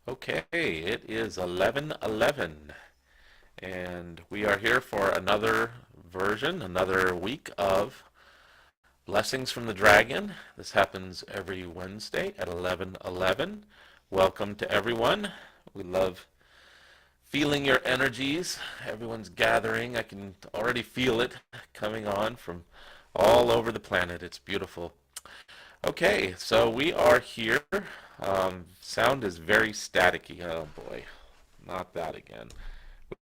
Okay, it is 11:11, and we are here for another another week of Blessings from the Dragon. This happens every Wednesday at 11:11. Welcome to everyone. We love feeling your energies. Everyone's gathering. I can already feel it coming on from all over the planet. It's beautiful. Okay, so we are here. Sound is very staticky. Oh boy, not that again.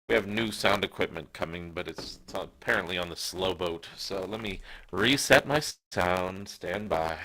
We have new sound equipment coming, but it's apparently on the slow boat. So let me reset my sound. Stand by.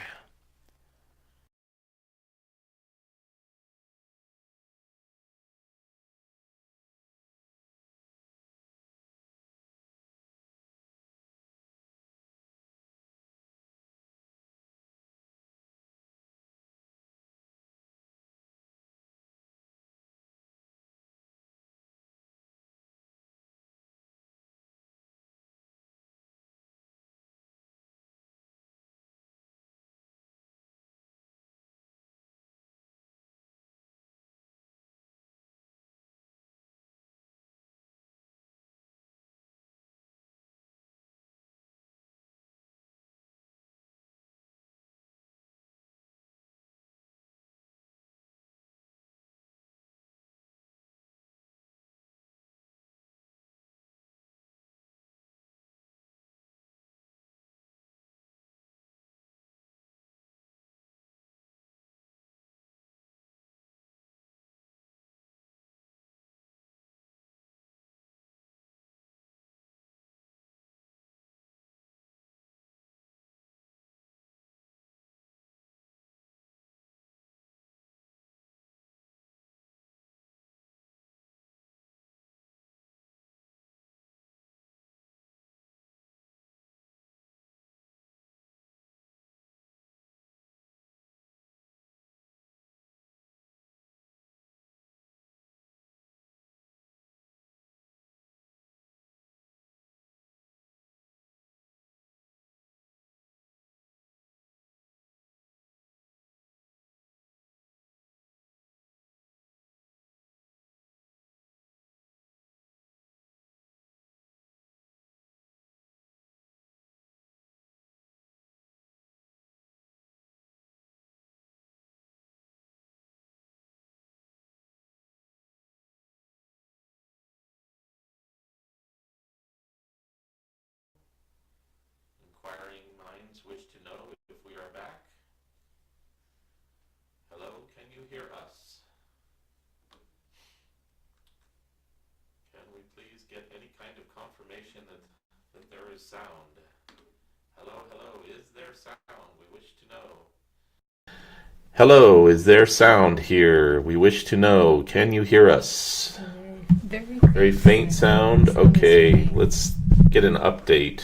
Inquiring minds wish to know if we are back. Hello, can you hear us? Can we please get any kind of confirmation that there is sound? Hello, hello, is there sound? We wish to know. Hello, is there sound here? We wish to know. Can you hear us? Very faint sound. Okay, let's get an update.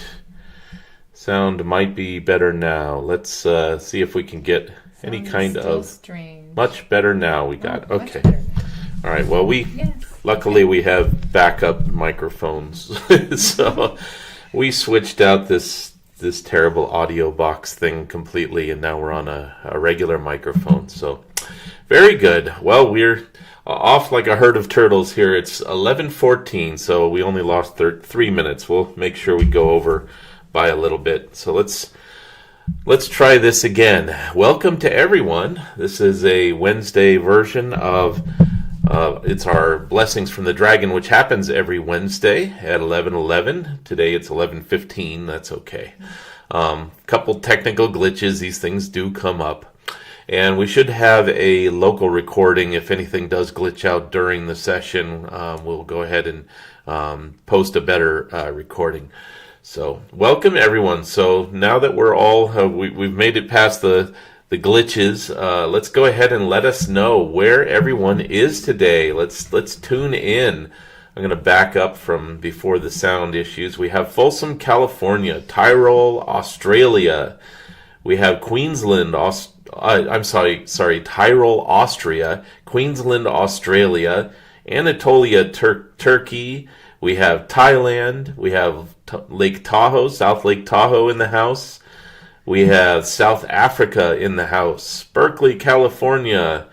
Sound might be better now. Let's see if we can get any kind of strange. Much better now. We got okay. All right. Well, luckily we have backup microphones, so we switched out this terrible audio box thing completely, and now we're on a regular microphone. So very good. Well, we're off like a herd of turtles here. It's 11:14, so we only lost 3 minutes. We'll make sure we go over by a little bit. So let's try this again. Welcome to everyone. This is a Wednesday version of it's our Blessings from the Dragon, which happens every Wednesday at 11:11. Today it's 11:15. That's okay. Couple technical glitches. These things do come up. And we should have a local recording. If anything does glitch out during the session, we'll go ahead and post a better recording. So welcome everyone. So now that we're all we've made it past the glitches, let's go ahead and let us know where everyone is today. Let's tune in. I'm going to back up from before the sound issues. We have Folsom, California, Tyrol, Australia. We have Queensland, Tyrol, Austria, Queensland, Australia, Anatolia, Turkey. We have Thailand. We have Lake Tahoe, South Lake Tahoe in the house. We have South Africa in the house. Berkeley, California.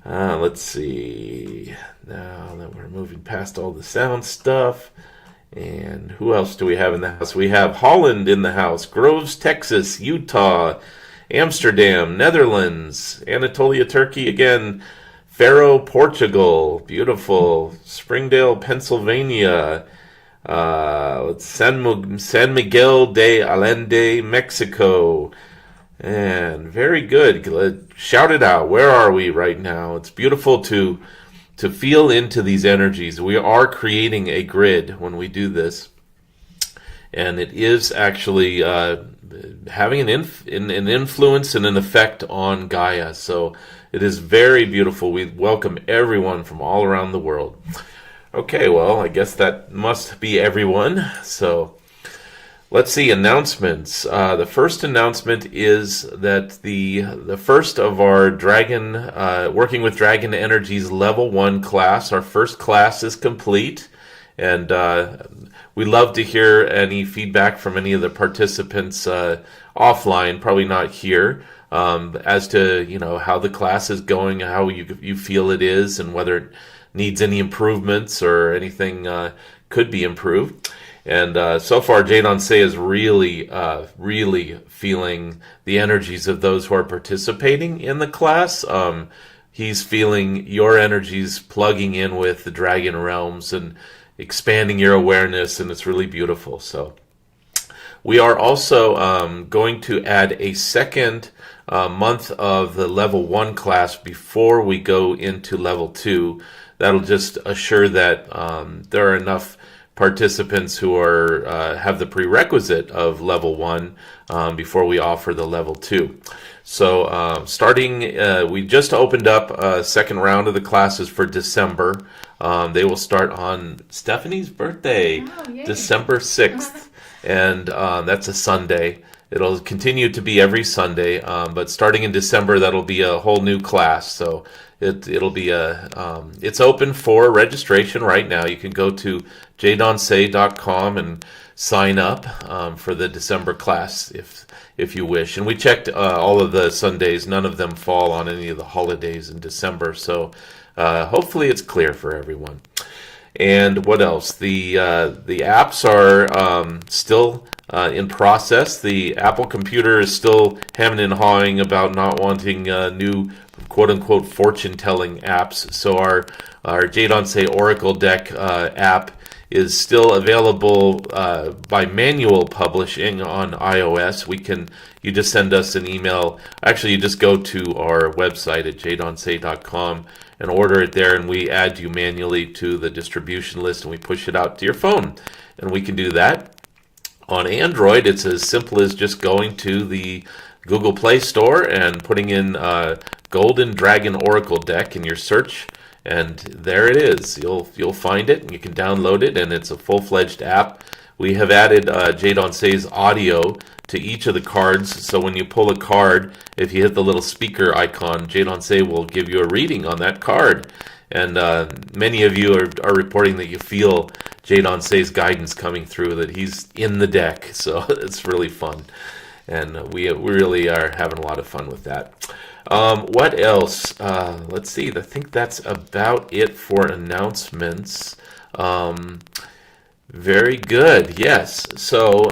Let's see. Now that we're moving past all the sound stuff. And who else do we have in the house? We have Holland in the house, Groves, Texas, Utah, Amsterdam, Netherlands, Anatolia, Turkey again, Faro, Portugal, beautiful, Springdale, Pennsylvania, San Miguel de Allende, Mexico, and very good. Shout it out. Where are we right now? It's beautiful to feel into these energies. We are creating a grid when we do this, and it is actually having an influence and an effect on Gaia. So it is very beautiful. We welcome everyone from all around the world. Okay, well, I guess that must be everyone. So let's see, announcements. The first announcement is that the first of our Dragon, Working with Dragon Energies Level 1 class, our first class is complete. And we love to hear any feedback from any of the participants offline, probably not here, as to, how the class is going, how you feel it is, and whether it needs any improvements or anything could be improved. And so far, Jadon Se is really feeling the energies of those who are participating in the class. He's feeling your energies plugging in with the dragon realms and expanding your awareness, and it's really beautiful. So we are also going to add a second month of the level 1 class before we go into level 2. That'll just assure that there are enough participants who are have the prerequisite of level 1 before we offer the level 2. So starting, we just opened up a second round of the classes for December. They will start on Stephanie's birthday, December 6th, and that's a Sunday. It'll continue to be every Sunday, but starting in December, that'll be a whole new class. So it'll be it's open for registration right now. You can go to jadonse.com and sign up for the December class if you wish. And we checked all of the Sundays; none of them fall on any of the holidays in December. So hopefully, it's clear for everyone. And what else? The apps are still in process. The Apple computer is still hemming and hawing about not wanting new quote-unquote fortune-telling apps. So our Jadon Se Oracle Deck app is still available by manual publishing on iOS. You just send us an email. Actually, you just go to our website at jadonse.com and order it there, and we add you manually to the distribution list, and we push it out to your phone. And we can do that. On Android, it's as simple as just going to the Google Play Store and putting in Golden Dragon Oracle Deck in your search, and there it is. You'll find it, and you can download it, and it's a full-fledged app. We have added Jadon Se's audio to each of the cards, so when you pull a card, if you hit the little speaker icon, Jadon Se will give you a reading on that card. And many of you are reporting that you feel Jadon Se's guidance coming through, that he's in the deck, so it's really fun. And we really are having a lot of fun with that. What else? Let's see. I think that's about it for announcements. Very good. Yes. So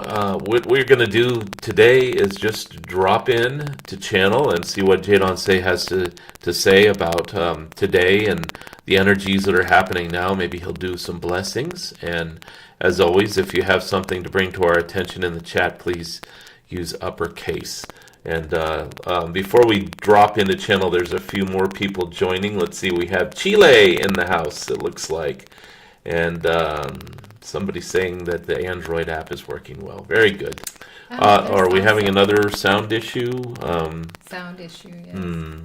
what we're going to do today is just drop in to channel and see what Jadon Se has to say about today and the energies that are happening now. Maybe he'll do some blessings. And as always, if you have something to bring to our attention in the chat, please use uppercase. And before we drop into channel, there's a few more people joining. Let's see. We have Chile in the house, it looks like. And somebody saying that the Android app is working well. Very good. Are we having another sound issue? Sound issue, yes.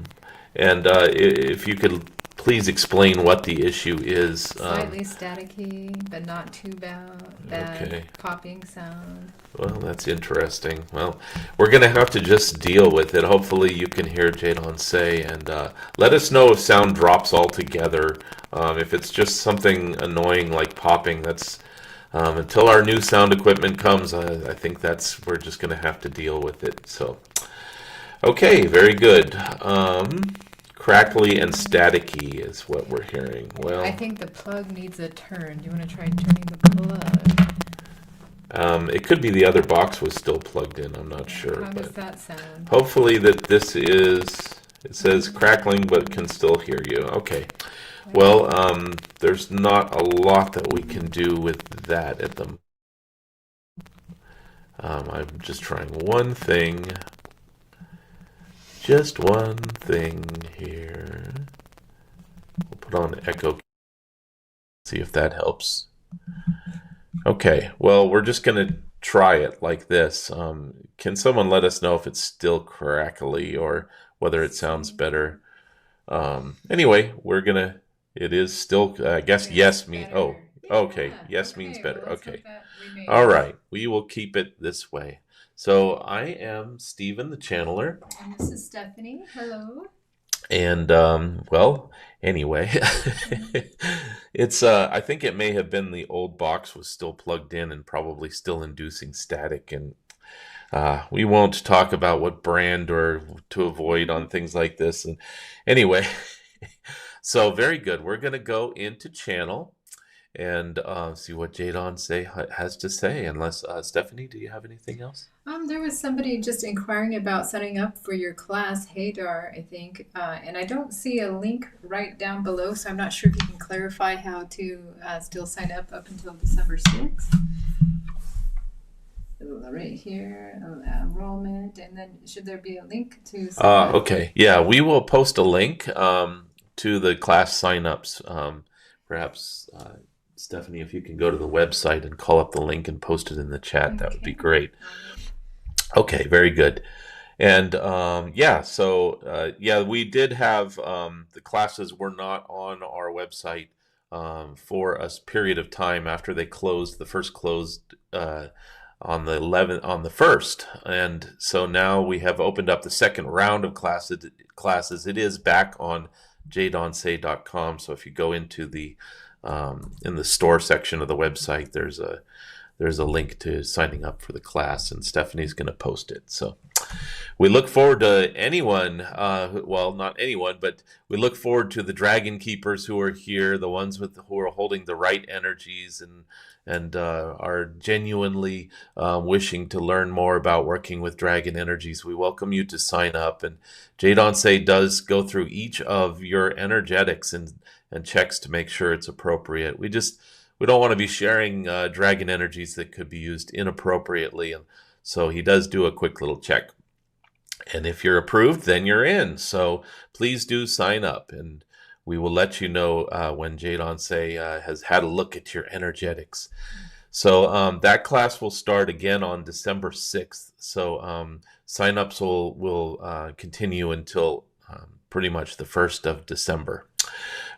And if you could please explain what the issue is. Slightly staticky, but not too bad. Okay. Popping sound. Well, that's interesting. Well, we're going to have to just deal with it. Hopefully you can hear Jadon Se, and let us know if sound drops altogether. If it's just something annoying like popping, that's until our new sound equipment comes, I think we're just going to have to deal with it. So, okay, very good. Crackly and staticky is what we're hearing. Well, I think the plug needs a turn. Do you want to try turning the plug? it could be the other box was still plugged in. I'm not sure. How does But that sound? hopefully that this is, it says crackling but can still hear you. Okay. Well, there's not a lot that we can do with that at the moment. I'm just trying one thing. Just one thing here. We'll put on echo. See if that helps. Okay, well, we're just going to try it like this. Can someone let us know if it's still crackly or whether it sounds better? Anyway, we're going to, it is still, I guess yes means, oh, okay, yes means better. Well, okay. All right, we will keep it this way. So I am Stephen the Channeler. And this is Stephanie. Hello. And well, anyway, it's I think it may have been the old box was still plugged in and probably still inducing static, and we won't talk about what brand or to avoid on things like this. And anyway, so very good. We're going to go into channel and see what Jadon has to say. Unless Stephanie, do you have anything else? There was somebody just inquiring about signing up for your class, Hadar, I think, and I don't see a link right down below, so I'm not sure if you can clarify how to still sign up until December 6th. Right here, enrollment, and then should there be a link to sign up? Okay, yeah, we will post a link to the class signups. Perhaps Stephanie, if you can go to the website and call up the link and post it in the chat, that would be great. Okay, very good. And yeah, so yeah, we did have the classes were not on our website for a period of time after they closed. The first closed on the 1st, and so now we have opened up the second round of classes. It is back on jadonse.com. So if you go into the in the store section of the website, there's a link to signing up for the class, and Stephanie's going to post it. So we look forward to anyone, well, not anyone, but we look forward to the dragon keepers who are here, the ones who are holding the right energies and are genuinely wishing to learn more about working with dragon energies. We welcome you to sign up, and Jadon Se does go through each of your energetics and checks to make sure it's appropriate. We don't want to be sharing dragon energies that could be used inappropriately, and so he does do a quick little check. And if you're approved, then you're in. So please do sign up, and we will let you know when Jadon Se has had a look at your energetics. So that class will start again on December 6th. So sign-ups will continue until pretty much the 1st of December.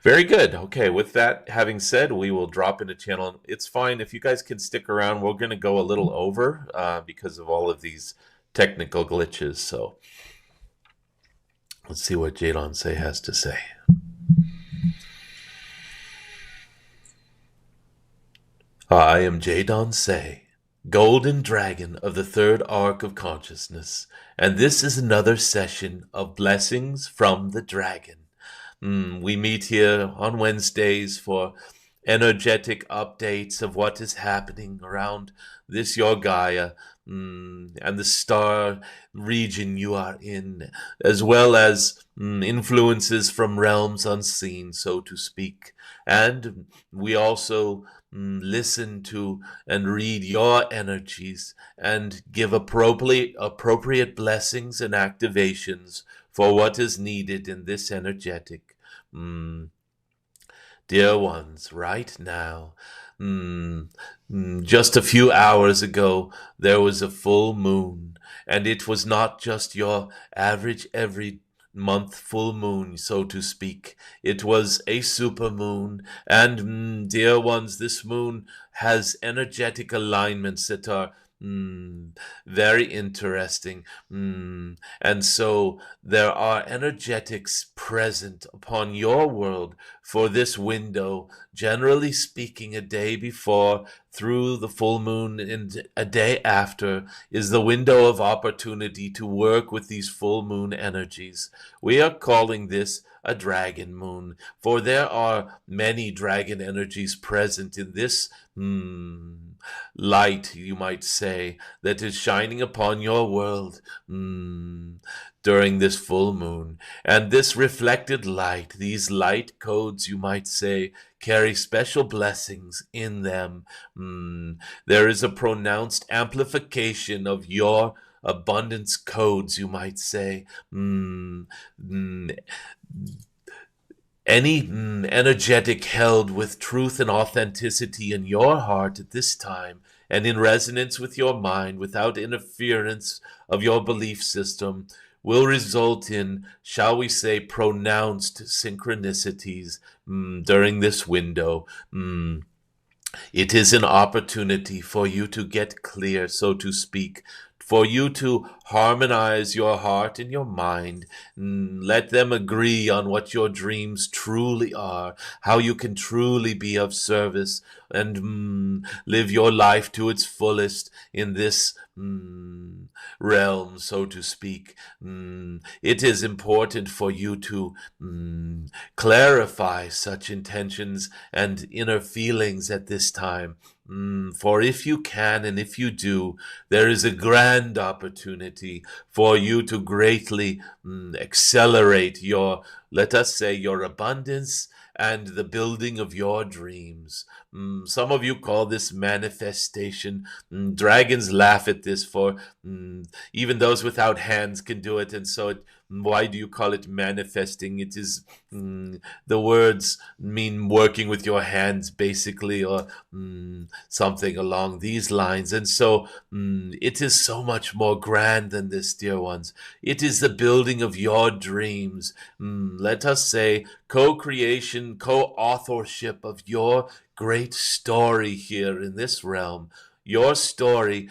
Very good. Okay, with that having said, we will drop into channel. It's fine if you guys can stick around. We're going to go a little over because of all of these technical glitches. So let's see what Jadon Se has to say. I am Jadon Se, Golden Dragon of the Third Arc of Consciousness, and this is another session of Blessings from the Dragon. We meet here on Wednesdays for energetic updates of what is happening around this your Gaia and the star region you are in, as well as influences from realms unseen, so to speak. And we also listen to and read your energies and give appropriate blessings and activations for what is needed in this energetic. Dear ones, right now, just a few hours ago, there was a full moon, and it was not just your average every month full moon, so to speak. It was a super moon, and dear ones, this moon has energetic alignments that are very interesting. And so there are energetics present upon your world for this window, generally speaking, a day before through the full moon and a day after is the window of opportunity to work with these full moon energies. We are calling this a dragon moon, for there are many dragon energies present in this light, you might say, that is shining upon your world during this full moon. And this reflected light, these light codes, you might say, carry special blessings in them. There is a pronounced amplification of your abundance codes, you might say. Any energetic held with truth and authenticity in your heart at this time and in resonance with your mind without interference of your belief system will result in, shall we say, pronounced synchronicities during this window. It is an opportunity for you to get clear, so to speak, for you to harmonize your heart and your mind. Let them agree on what your dreams truly are, how you can truly be of service and live your life to its fullest in this realm, so to speak. It is important for you to clarify such intentions and inner feelings at this time. For if you can and if you do, there is a grand opportunity for you to greatly accelerate your, let us say, your abundance and the building of your dreams. Some of you call this manifestation. Dragons laugh at this, for even those without hands can do it. And so why do you call it manifesting? It is, the words mean working with your hands, basically, or something along these lines. And so it is so much more grand than this, dear ones. It is the building of your dreams. Let us say co-creation, co-authorship of your great story here in this realm. Your story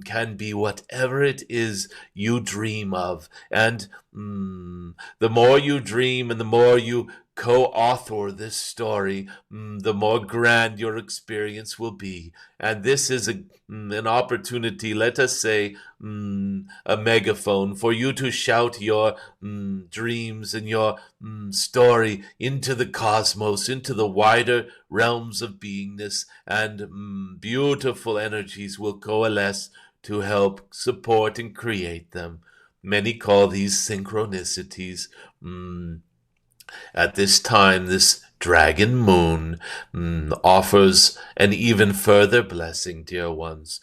can be whatever it is you dream of. And the more you dream and the more you co-author this story, the more grand your experience will be. And this is an opportunity, let us say, a megaphone for you to shout your dreams and your story into the cosmos, into the wider realms of beingness, and beautiful energies will coalesce to help support and create them. Many call these synchronicities. At this time, this dragon moon offers an even further blessing, dear ones.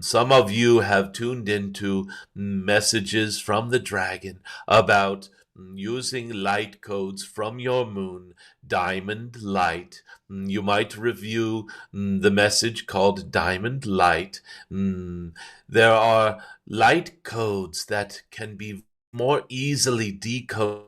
Some of you have tuned into messages from the dragon about using light codes from your moon, diamond light. You might review the message called Diamond Light. There are light codes that can be more easily decoded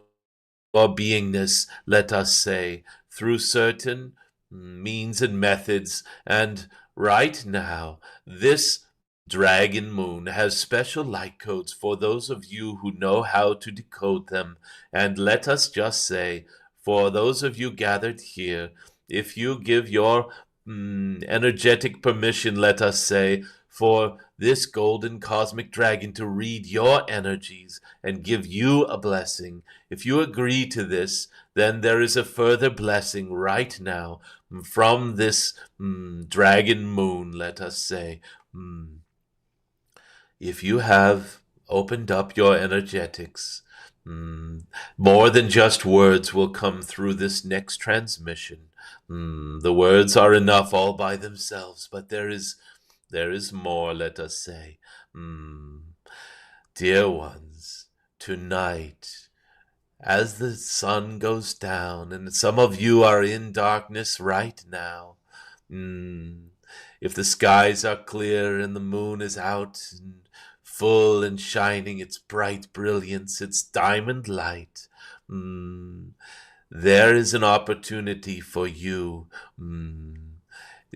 or beingness, let us say, through certain means and methods. And right now, this dragon moon has special light codes for those of you who know how to decode them. And let us just say, for those of you gathered here, if you give your energetic permission, let us say, for this golden cosmic dragon to read your energies and give you a blessing, if you agree to this, then there is a further blessing right now from this dragon moon, let us say. If you have opened up your energetics, more than just words will come through this next transmission. The words are enough all by themselves, but there is more, let us say. Dear ones, tonight, as the sun goes down, and some of you are in darkness right now, if the skies are clear and the moon is out and full and shining its bright brilliance, its diamond light, there is an opportunity for you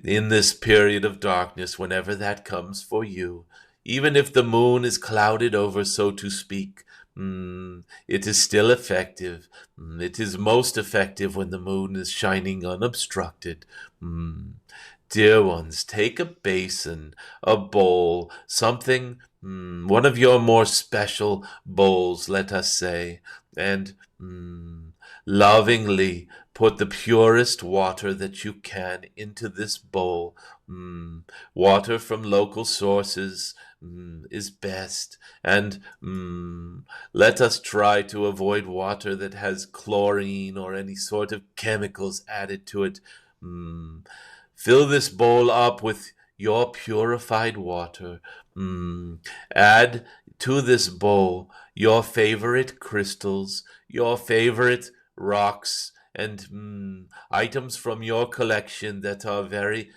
in this period of darkness, whenever that comes for you. Even if the moon is clouded over, so to speak, it is still effective. It is most effective when the moon is shining unobstructed. dear ones, take a basin, a bowl, something, one of your more special bowls, let us say, and lovingly put the purest water that you can into this bowl. Water from local sources is best, and let us try to avoid water that has chlorine or any sort of chemicals added to it. Fill this bowl up with your purified water. Add to this bowl your favorite crystals, your favorite rocks, and items from your collection that are very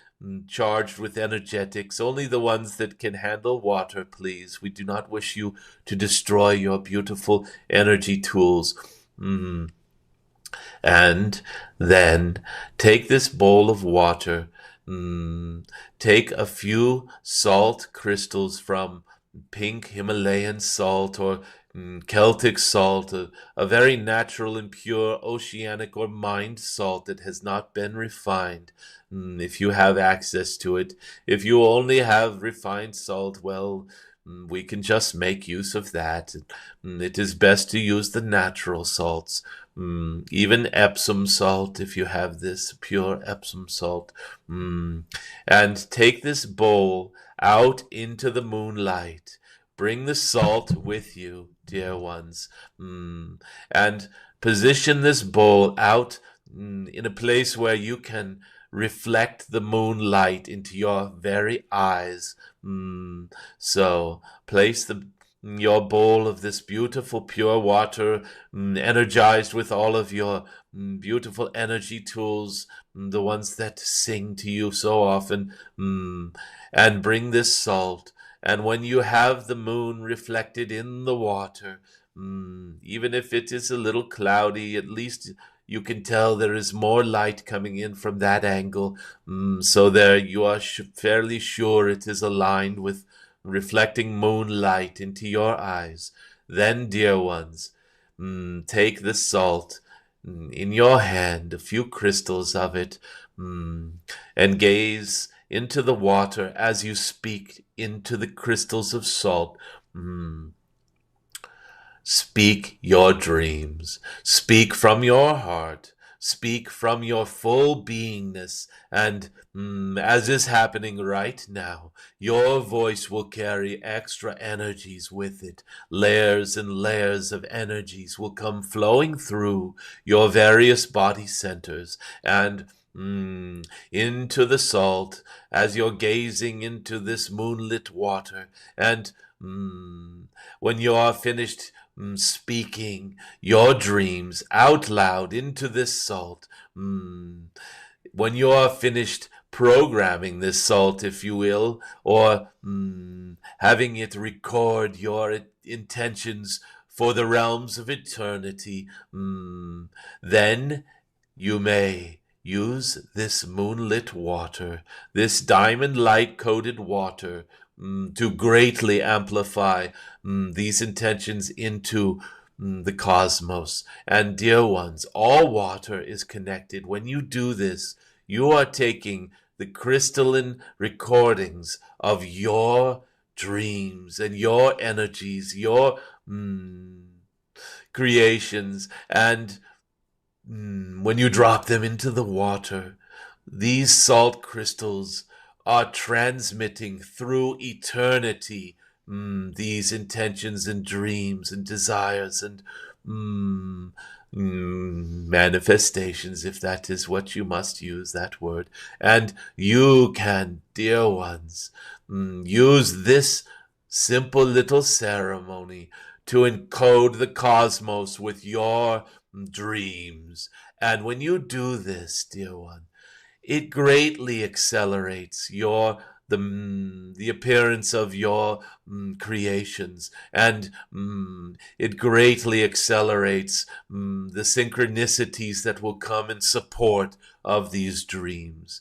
charged with energetics. Only the ones that can handle water, please. We do not wish you to destroy your beautiful energy tools. And then take this bowl of water, take a few salt crystals from pink Himalayan salt or Celtic salt, a very natural and pure oceanic or mined salt that has not been refined. If you have access to it, if you only have refined salt, well, we can just make use of that. It is best to use the natural salts, even Epsom salt, if you have this pure Epsom salt. And take this bowl out into the moonlight. Bring the salt with you, dear ones, and position this bowl out in a place where you can reflect the moonlight into your very eyes. So place your bowl of this beautiful pure water, energized with all of your beautiful energy tools, the ones that sing to you so often, and bring this salt. And when you have the moon reflected in the water, even if it is a little cloudy, at least you can tell there is more light coming in from that angle. So there you are fairly sure it is aligned with reflecting moonlight into your eyes. Then, dear ones, take the salt in your hand, a few crystals of it, and gaze into the water as you speak into the crystals of salt. Speak your dreams. Speak from your heart. Speak from your full beingness. And as is happening right now, your voice will carry extra energies with it. Layers and layers of energies will come flowing through your various body centers and into the salt as you're gazing into this moonlit water. And when you are finished speaking your dreams out loud into this salt, when you are finished programming this salt, if you will, or having it record your intentions for the realms of eternity, then you may use this moonlit water, this diamond light coated water, to greatly amplify these intentions into the cosmos. And dear ones, all water is connected. When you do this, you are taking the crystalline recordings of your dreams and your energies, your creations, and when you drop them into the water, these salt crystals are transmitting through eternity these intentions and dreams and desires and manifestations, if that is what you must use, that word. And you can, dear ones, use this simple little ceremony to encode the cosmos with your dreams. And when you do this, dear one, it greatly accelerates the appearance of your creations, and it greatly accelerates the synchronicities that will come in support of these dreams.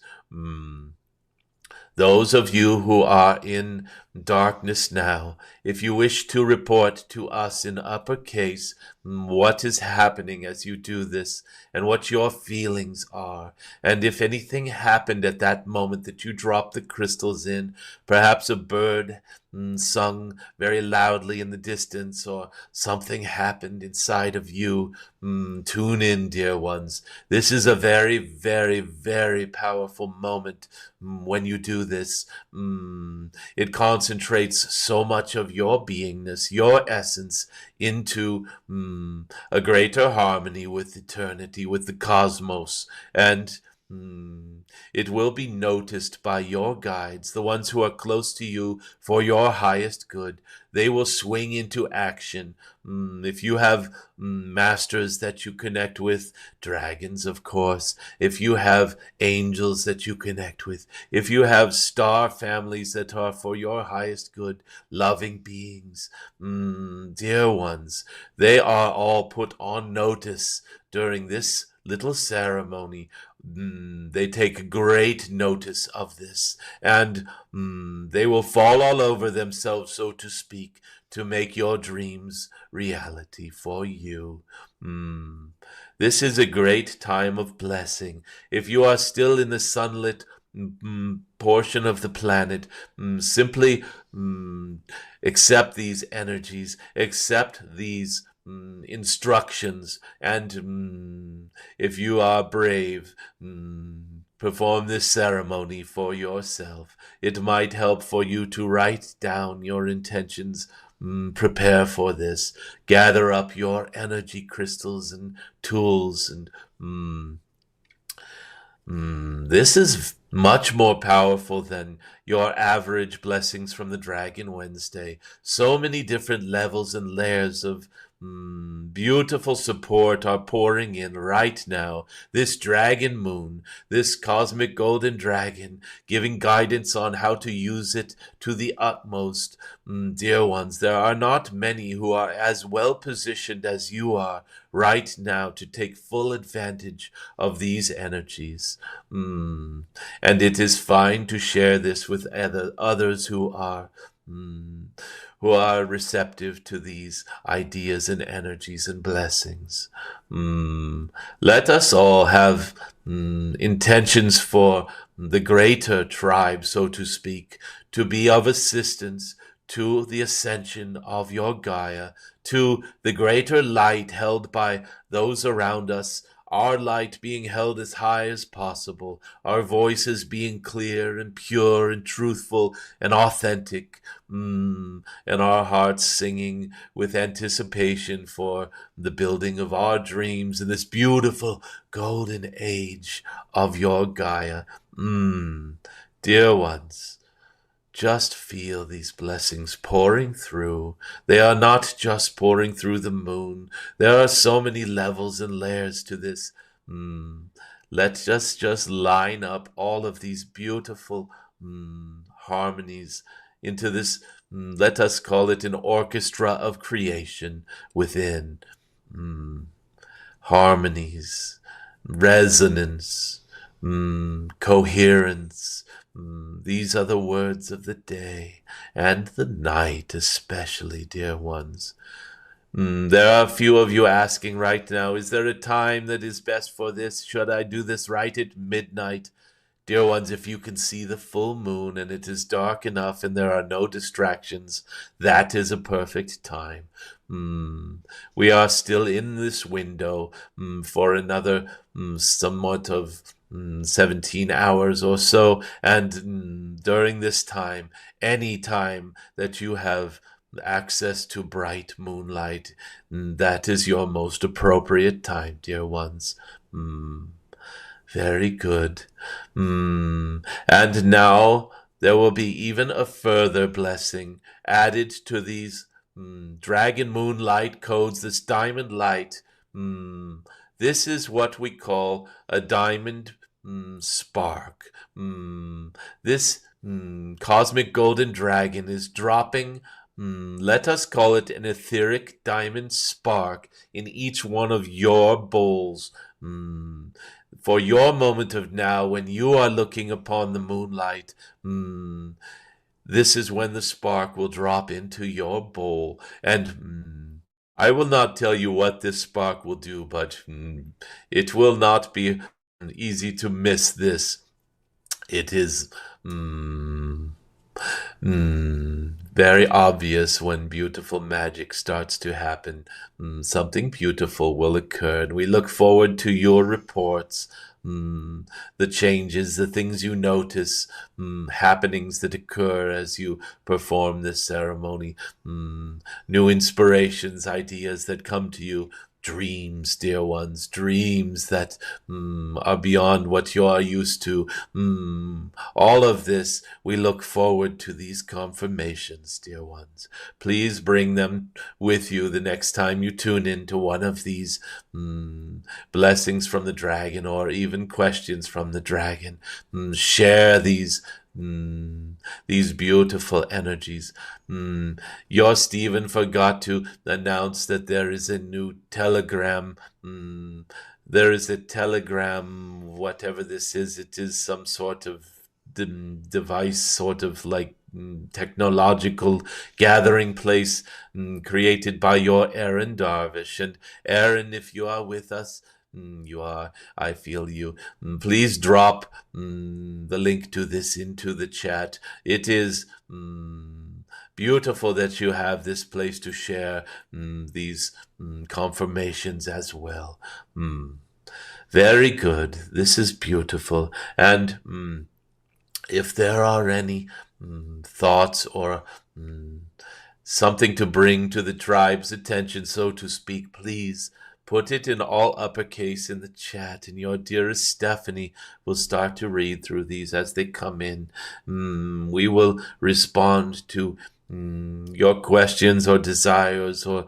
Those of you who are in darkness now. If you wish to report to us in uppercase what is happening as you do this and what your feelings are, and if anything happened at that moment that you dropped the crystals in, perhaps a bird sung very loudly in the distance, or something happened inside of you, tune in, dear ones. This is a very, very, very powerful moment when you do this. It concentrates so much of your beingness, your essence, into a greater harmony with eternity, with the cosmos, and it will be noticed by your guides, the ones who are close to you for your highest good. They will swing into action. If you have masters that you connect with, dragons, of course, if you have angels that you connect with, if you have star families that are for your highest good, loving beings, dear ones, they are all put on notice during this little ceremony. They take great notice of this, and they will fall all over themselves, so to speak, to make your dreams reality for you. This is a great time of blessing. If you are still in the sunlit portion of the planet, simply accept these energies, accept these instructions, and if you are brave, perform this ceremony for yourself. It might help for you to write down your intentions. Prepare for this. Gather up your energy crystals and tools, and this is much more powerful than your average blessings from the Dragon Wednesday. So many different levels and layers of beautiful support are pouring in right now. This dragon moon, this cosmic golden dragon, giving guidance on how to use it to the utmost. Dear ones, there are not many who are as well positioned as you are right now to take full advantage of these energies. And it is fine to share this with others who are receptive to these ideas and energies and blessings. Let us all have intentions for the greater tribe, so to speak, to be of assistance to the ascension of your Gaia, to the greater light held by those around us, our light being held as high as possible, our voices being clear and pure and truthful and authentic, and our hearts singing with anticipation for the building of our dreams in this beautiful golden age of your Gaia. Dear ones, just feel these blessings pouring through. They are not just pouring through the moon. There are so many levels and layers to this. Let's just line up all of these beautiful harmonies into this, let us call it an orchestra of creation within. Harmonies, resonance, coherence. These are the words of the day and the night, especially, dear ones. There are a few of you asking right now, is there a time that is best for this? Should I do this right at midnight? Dear ones, if you can see the full moon and it is dark enough and there are no distractions, that is a perfect time. We are still in this window for another somewhat of 17 hours or so, and during this time, any time that you have access to bright moonlight, that is your most appropriate time, dear ones. Very good. And now there will be even a further blessing added to these dragon moonlight codes, this diamond light. This is what we call a diamond spark. This cosmic golden dragon is dropping, let us call it an etheric diamond spark in each one of your bowls. For your moment of now, when you are looking upon the moonlight, This is when the spark will drop into your bowl. And I will not tell you what this spark will do, but it will not be easy to miss this. It is very obvious when beautiful magic starts to happen. Something beautiful will occur, and we look forward to your reports. The changes, the things you notice, happenings that occur as you perform this ceremony, new inspirations, ideas that come to you, dreams, dear ones, dreams that are beyond what you are used to. All of this, we look forward to these confirmations, dear ones. Please bring them with you the next time you tune into one of these blessings from the dragon, or even questions from the dragon. Share these beautiful energies. Your Stephen forgot to announce that there is a new telegram. There is a telegram, whatever this is. It is some sort of device, sort of like technological gathering place created by your Aaron Darvish. And Aaron, if you are with us, you are, I feel you. Please drop the link to this into the chat. It is beautiful that you have this place to share these confirmations as well. Very good. This is beautiful. And if there are any thoughts or something to bring to the tribe's attention, so to speak, please put it in all uppercase in the chat, and your dearest Stephanie will start to read through these as they come in. We will respond to your questions or desires, or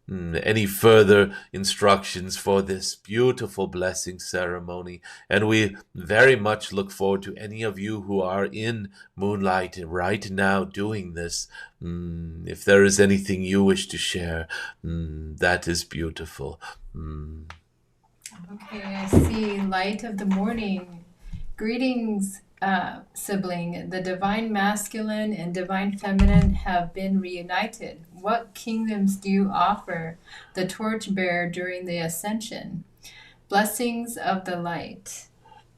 any further instructions for this beautiful blessing ceremony. And we very much look forward to any of you who are in Moonlight right now doing this. If there is anything you wish to share, that is beautiful. Okay, I see Light of the Morning. Greetings, sibling. The divine masculine and divine feminine have been reunited. What kingdoms do you offer the torchbearer during the ascension? Blessings of the light.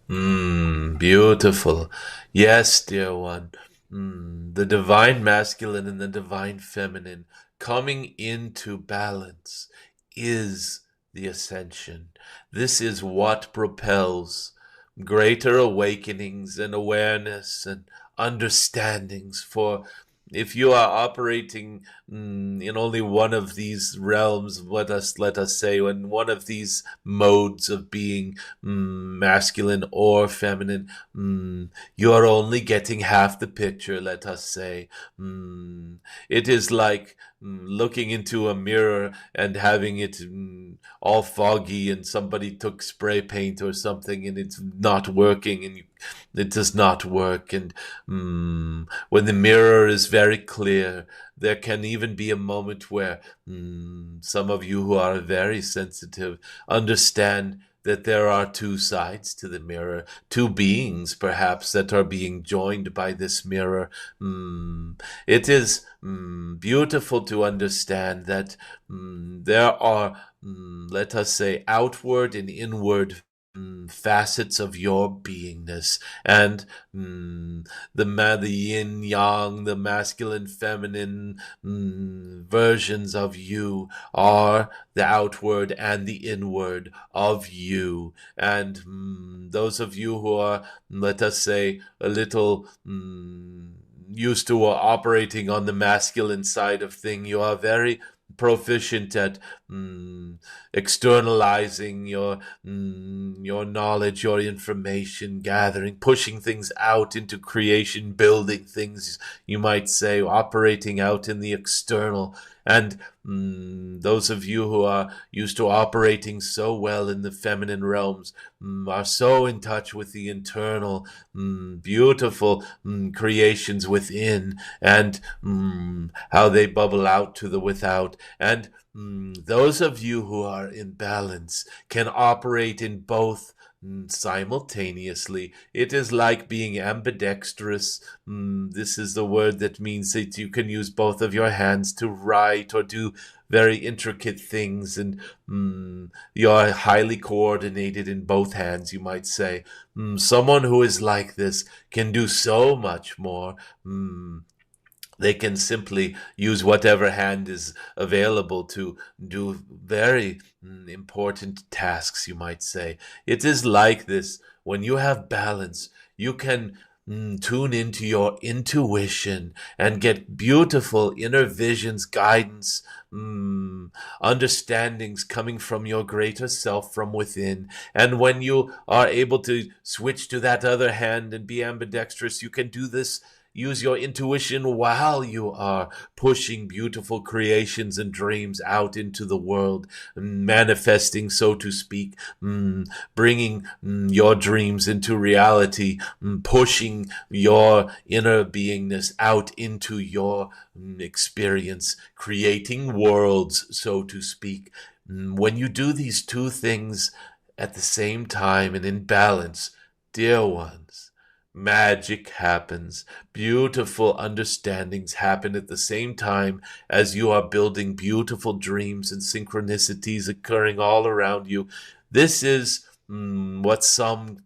Beautiful. Yes, dear one. The divine masculine and the divine feminine coming into balance is the ascension. This is what propels greater awakenings and awareness and understandings. For if you are operating in only one of these realms, let us say, in one of these modes of being, masculine or feminine, you are only getting half the picture, let us say. It is like looking into a mirror and having it all foggy, and somebody took spray paint or something and it's not working, and it does not work. And when the mirror is very clear, there can even be a moment where some of you who are very sensitive understand that there are two sides to the mirror, two beings perhaps that are being joined by this mirror. It is beautiful to understand that there are, let us say, outward and inward facets of your beingness, and the yin yang, the masculine feminine versions of you are the outward and the inward of you. And those of you who are, let us say, a little used to operating on the masculine side of thing, you are very proficient at externalizing your knowledge, your information gathering, pushing things out into creation, building things, you might say, operating out in the external. And those of you who are used to operating so well in the feminine realms are so in touch with the internal, beautiful creations within, and how they bubble out to the without. And those of you who are in balance can operate in both simultaneously. It is like being ambidextrous. This is the word that means that you can use both of your hands to write or do very intricate things, and you're highly coordinated in both hands, you might say. Someone who is like this can do so much more. They can simply use whatever hand is available to do very important tasks, you might say. It is like this. When you have balance, you can tune into your intuition and get beautiful inner visions, guidance, understandings coming from your greater self from within. And when you are able to switch to that other hand and be ambidextrous, you can do this. Use your intuition while you are pushing beautiful creations and dreams out into the world, manifesting, so to speak, bringing your dreams into reality, pushing your inner beingness out into your experience, creating worlds, so to speak. When you do these two things at the same time and in balance, dear ones, magic happens. Beautiful understandings happen at the same time as you are building beautiful dreams and synchronicities occurring all around you. This is what some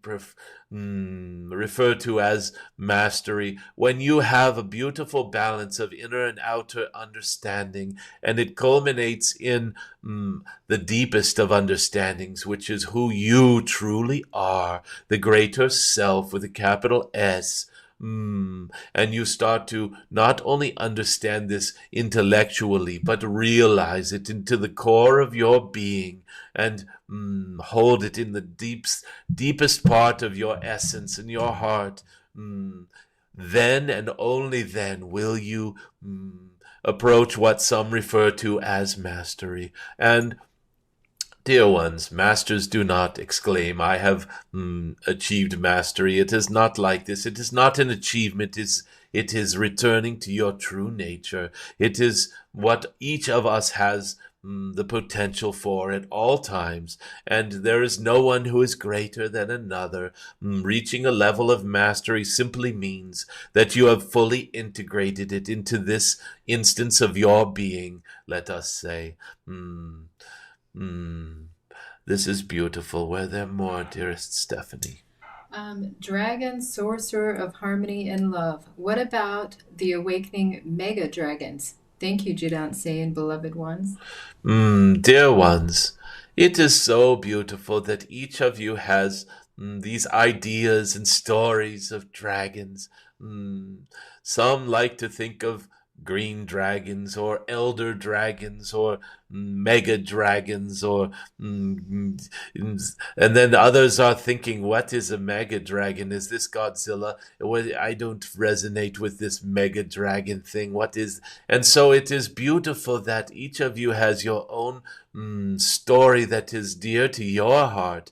refer to as mastery. When you have a beautiful balance of inner and outer understanding, and it culminates in the deepest of understandings, which is who you truly are, the greater self with a capital S. And you start to not only understand this intellectually, but realize it into the core of your being, and hold it in the deepest part of your essence and your heart. Then and only then will you approach what some refer to as mastery. And dear ones, masters do not exclaim, I have achieved mastery. It is not like this. It is not an achievement. It is returning to your true nature. It is what each of us has the potential for at all times, and there is no one who is greater than another. Reaching a level of mastery simply means that you have fully integrated it into this instance of your being, let us say. This is beautiful. Were there more, dearest Stephanie? Dragon, sorcerer of harmony and love. What about the awakening mega dragons? Thank you, Jadon Se and beloved ones. Dear ones, it is so beautiful that each of you has these ideas and stories of dragons. Some like to think of green dragons or elder dragons or mega dragons, or and then others are thinking, what is a mega dragon? Is this Godzilla? I don't resonate with this mega dragon thing. What is? And so it is beautiful that each of you has your own story that is dear to your heart,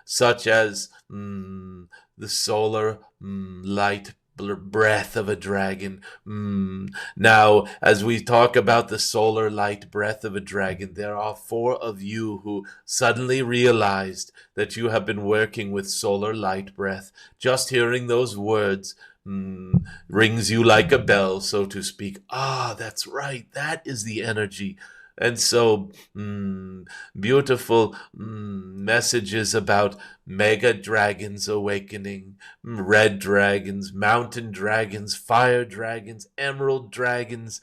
such as the solar light breath of a dragon. Now, as we talk about the solar light breath of a dragon, there are 4 of you who suddenly realized that you have been working with solar light breath. Just hearing those words rings you like a bell, so to speak. Ah, that's right. That is the energy. And so, beautiful messages about mega dragons awakening, red dragons, mountain dragons, fire dragons, emerald dragons,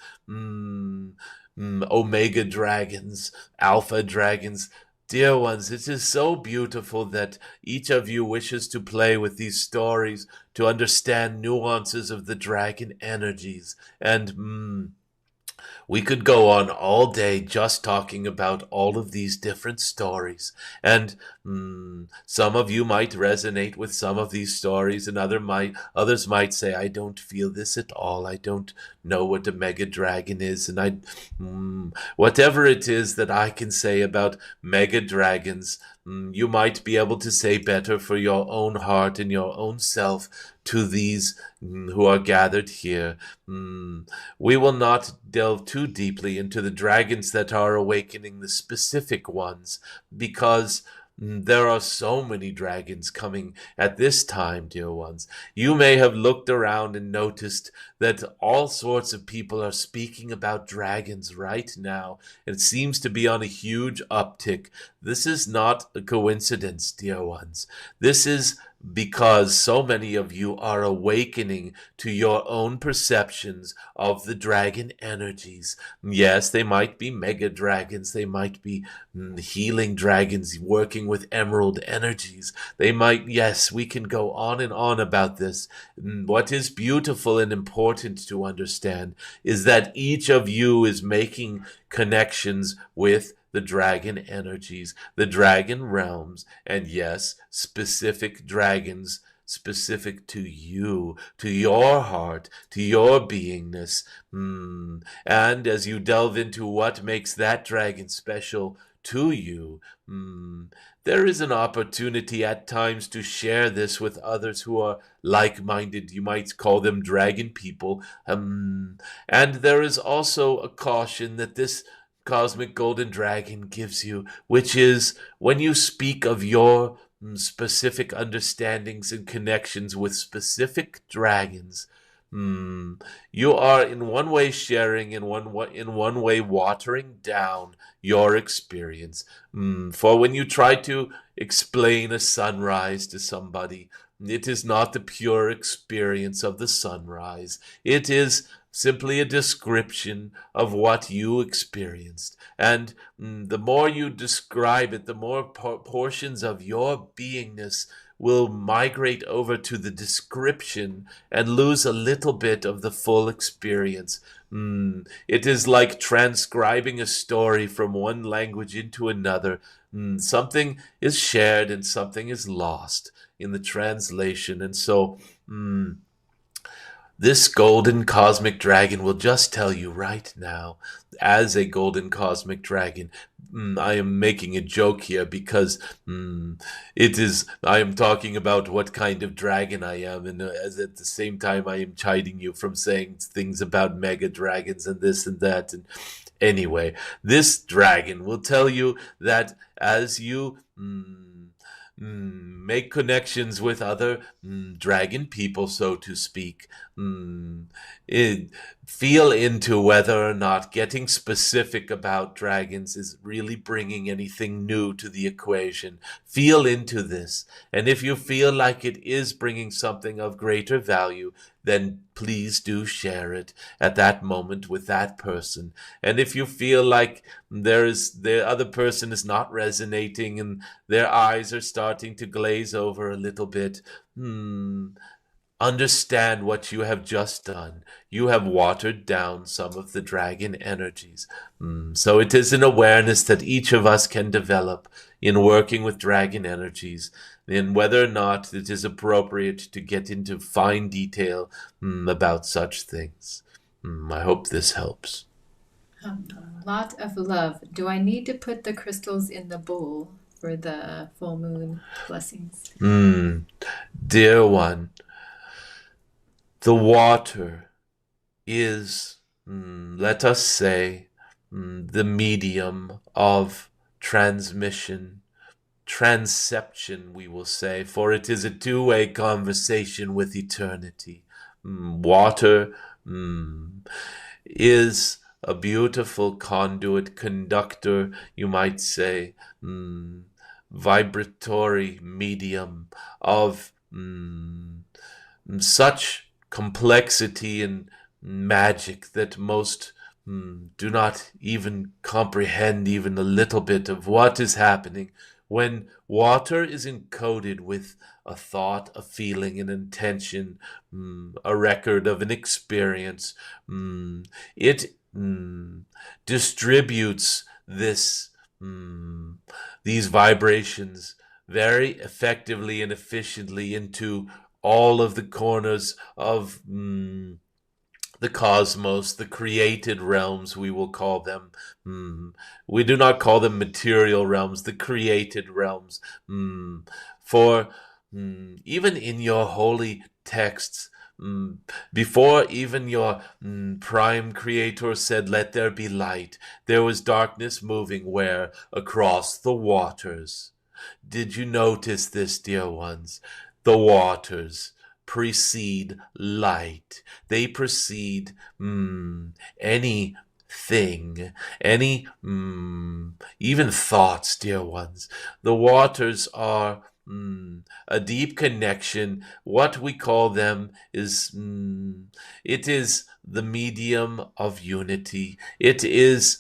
omega dragons, alpha dragons. Dear ones, it is so beautiful that each of you wishes to play with these stories to understand nuances of the dragon energies. And we could go on all day just talking about all of these different stories. And some of you might resonate with some of these stories, and others might say, I don't feel this at all. I don't know what a mega dragon is. And whatever it is that I can say about mega dragons, you might be able to say better for your own heart and your own self to these who are gathered here. We will not delve too deeply into the dragons that are awakening, the specific ones, because There are so many dragons coming at this time, dear ones. You may have looked around and noticed that all sorts of people are speaking about dragons right now. It seems to be on a huge uptick. This is not a coincidence, dear ones. This is because so many of you are awakening to your own perceptions of the dragon energies. Yes, they might be mega dragons, they might be healing dragons working with emerald energies. They might, yes, we can go on and on about this. What is beautiful and important to understand is that each of you is making connections with the dragon energies, the dragon realms, and yes, specific dragons specific to you, to your heart, to your beingness. And as you delve into what makes that dragon special to you, there is an opportunity at times to share this with others who are like-minded. You might call them dragon people. And there is also a caution that this cosmic golden dragon gives you, which is when you speak of your specific understandings and connections with specific dragons, you are in one way sharing, in one way watering down your experience. For when you try to explain a sunrise to somebody, it is not the pure experience of the sunrise. It is simply a description of what you experienced. And the more you describe it, the more portions of your beingness will migrate over to the description and lose a little bit of the full experience. It is like transcribing a story from one language into another. Something is shared and something is lost in the translation. And so, this golden cosmic dragon will just tell you right now, as a golden cosmic dragon, I am making a joke here because I am talking about what kind of dragon I am, and as at the same time I am chiding you from saying things about mega dragons and this and that. And anyway, this dragon will tell you that as you make connections with other dragon people, so to speak. Feel into whether or not getting specific about dragons is really bringing anything new to the equation. Feel into this. And if you feel like it is bringing something of greater value, then please do share it at that moment with that person. And if you feel like the other person is not resonating and their eyes are starting to glaze over a little bit, understand what you have just done. You have watered down some of the dragon energies. So it is an awareness that each of us can develop in working with dragon energies, and whether or not it is appropriate to get into fine detail about such things. I hope this helps. A lot of love. Do I need to put the crystals in the bowl for the full moon blessings? Dear one, the water is, let us say, the medium of transmission, transception, we will say, for it is a two-way conversation with eternity. Water is a beautiful conduit, conductor, you might say, vibratory medium of such complexity and magic that most do not even comprehend even a little bit of what is happening when water is encoded with a thought, a feeling, an intention, a record of an experience. It distributes these vibrations very effectively and efficiently into all of the corners of the cosmos, the created realms, we will call them. We do not call them material realms, the created realms. For even in your holy texts, before even your prime creator said, "Let there be light," there was darkness moving where? Across the waters. Did you notice this, dear ones? The waters precede light. They precede anything, any even thoughts, dear ones. The waters are a deep connection. What we call them is it is the medium of unity. It is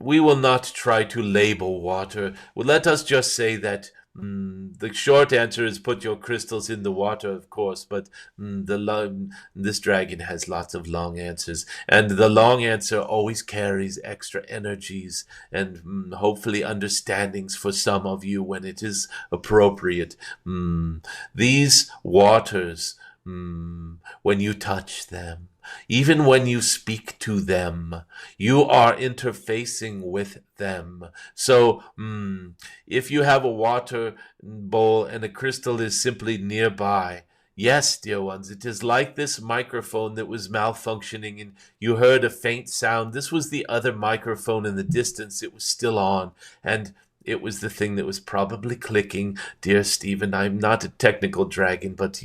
we will not try to label water. Well, let us just say that the short answer is put your crystals in the water, of course, but this dragon has lots of long answers, and the long answer always carries extra energies and hopefully understandings for some of you when it is appropriate. These waters, when you touch them, even when you speak to them, you are interfacing with them. So, if you have a water bowl and a crystal is simply nearby, yes, dear ones, it is like this microphone that was malfunctioning and you heard a faint sound. This was the other microphone in the distance. It was still on, and it was the thing that was probably clicking. Dear Stephen, I'm not a technical dragon, but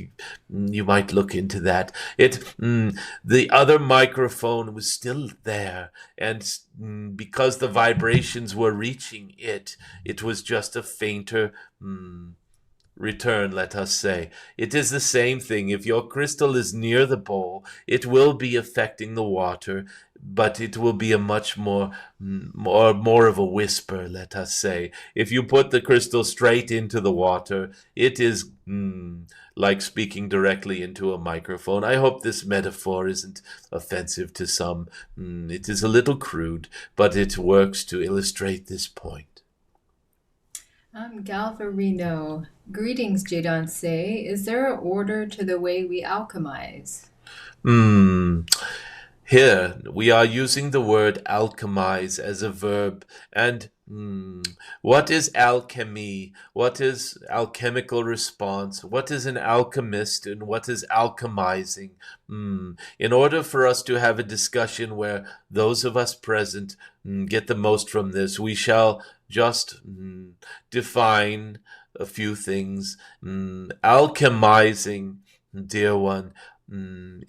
you might look into that. The other microphone was still there, and because the vibrations were reaching it, it was just a fainter return, let us say. It is the same thing. If your crystal is near the bowl, it will be affecting the water, but it will be a much more of a whisper, let us say. If you put the crystal straight into the water, it is like speaking directly into a microphone. I hope this metaphor isn't offensive to some. It is a little crude, but it works to illustrate this point. Galvarino. Greetings, Jadon Se. Is there an order to the way we alchemize? Here we are using the word alchemize as a verb. And what is alchemy? What is alchemical response? What is an alchemist and what is alchemizing? In order for us to have a discussion where those of us present get the most from this, we shall just define a few things. Alchemizing, dear one,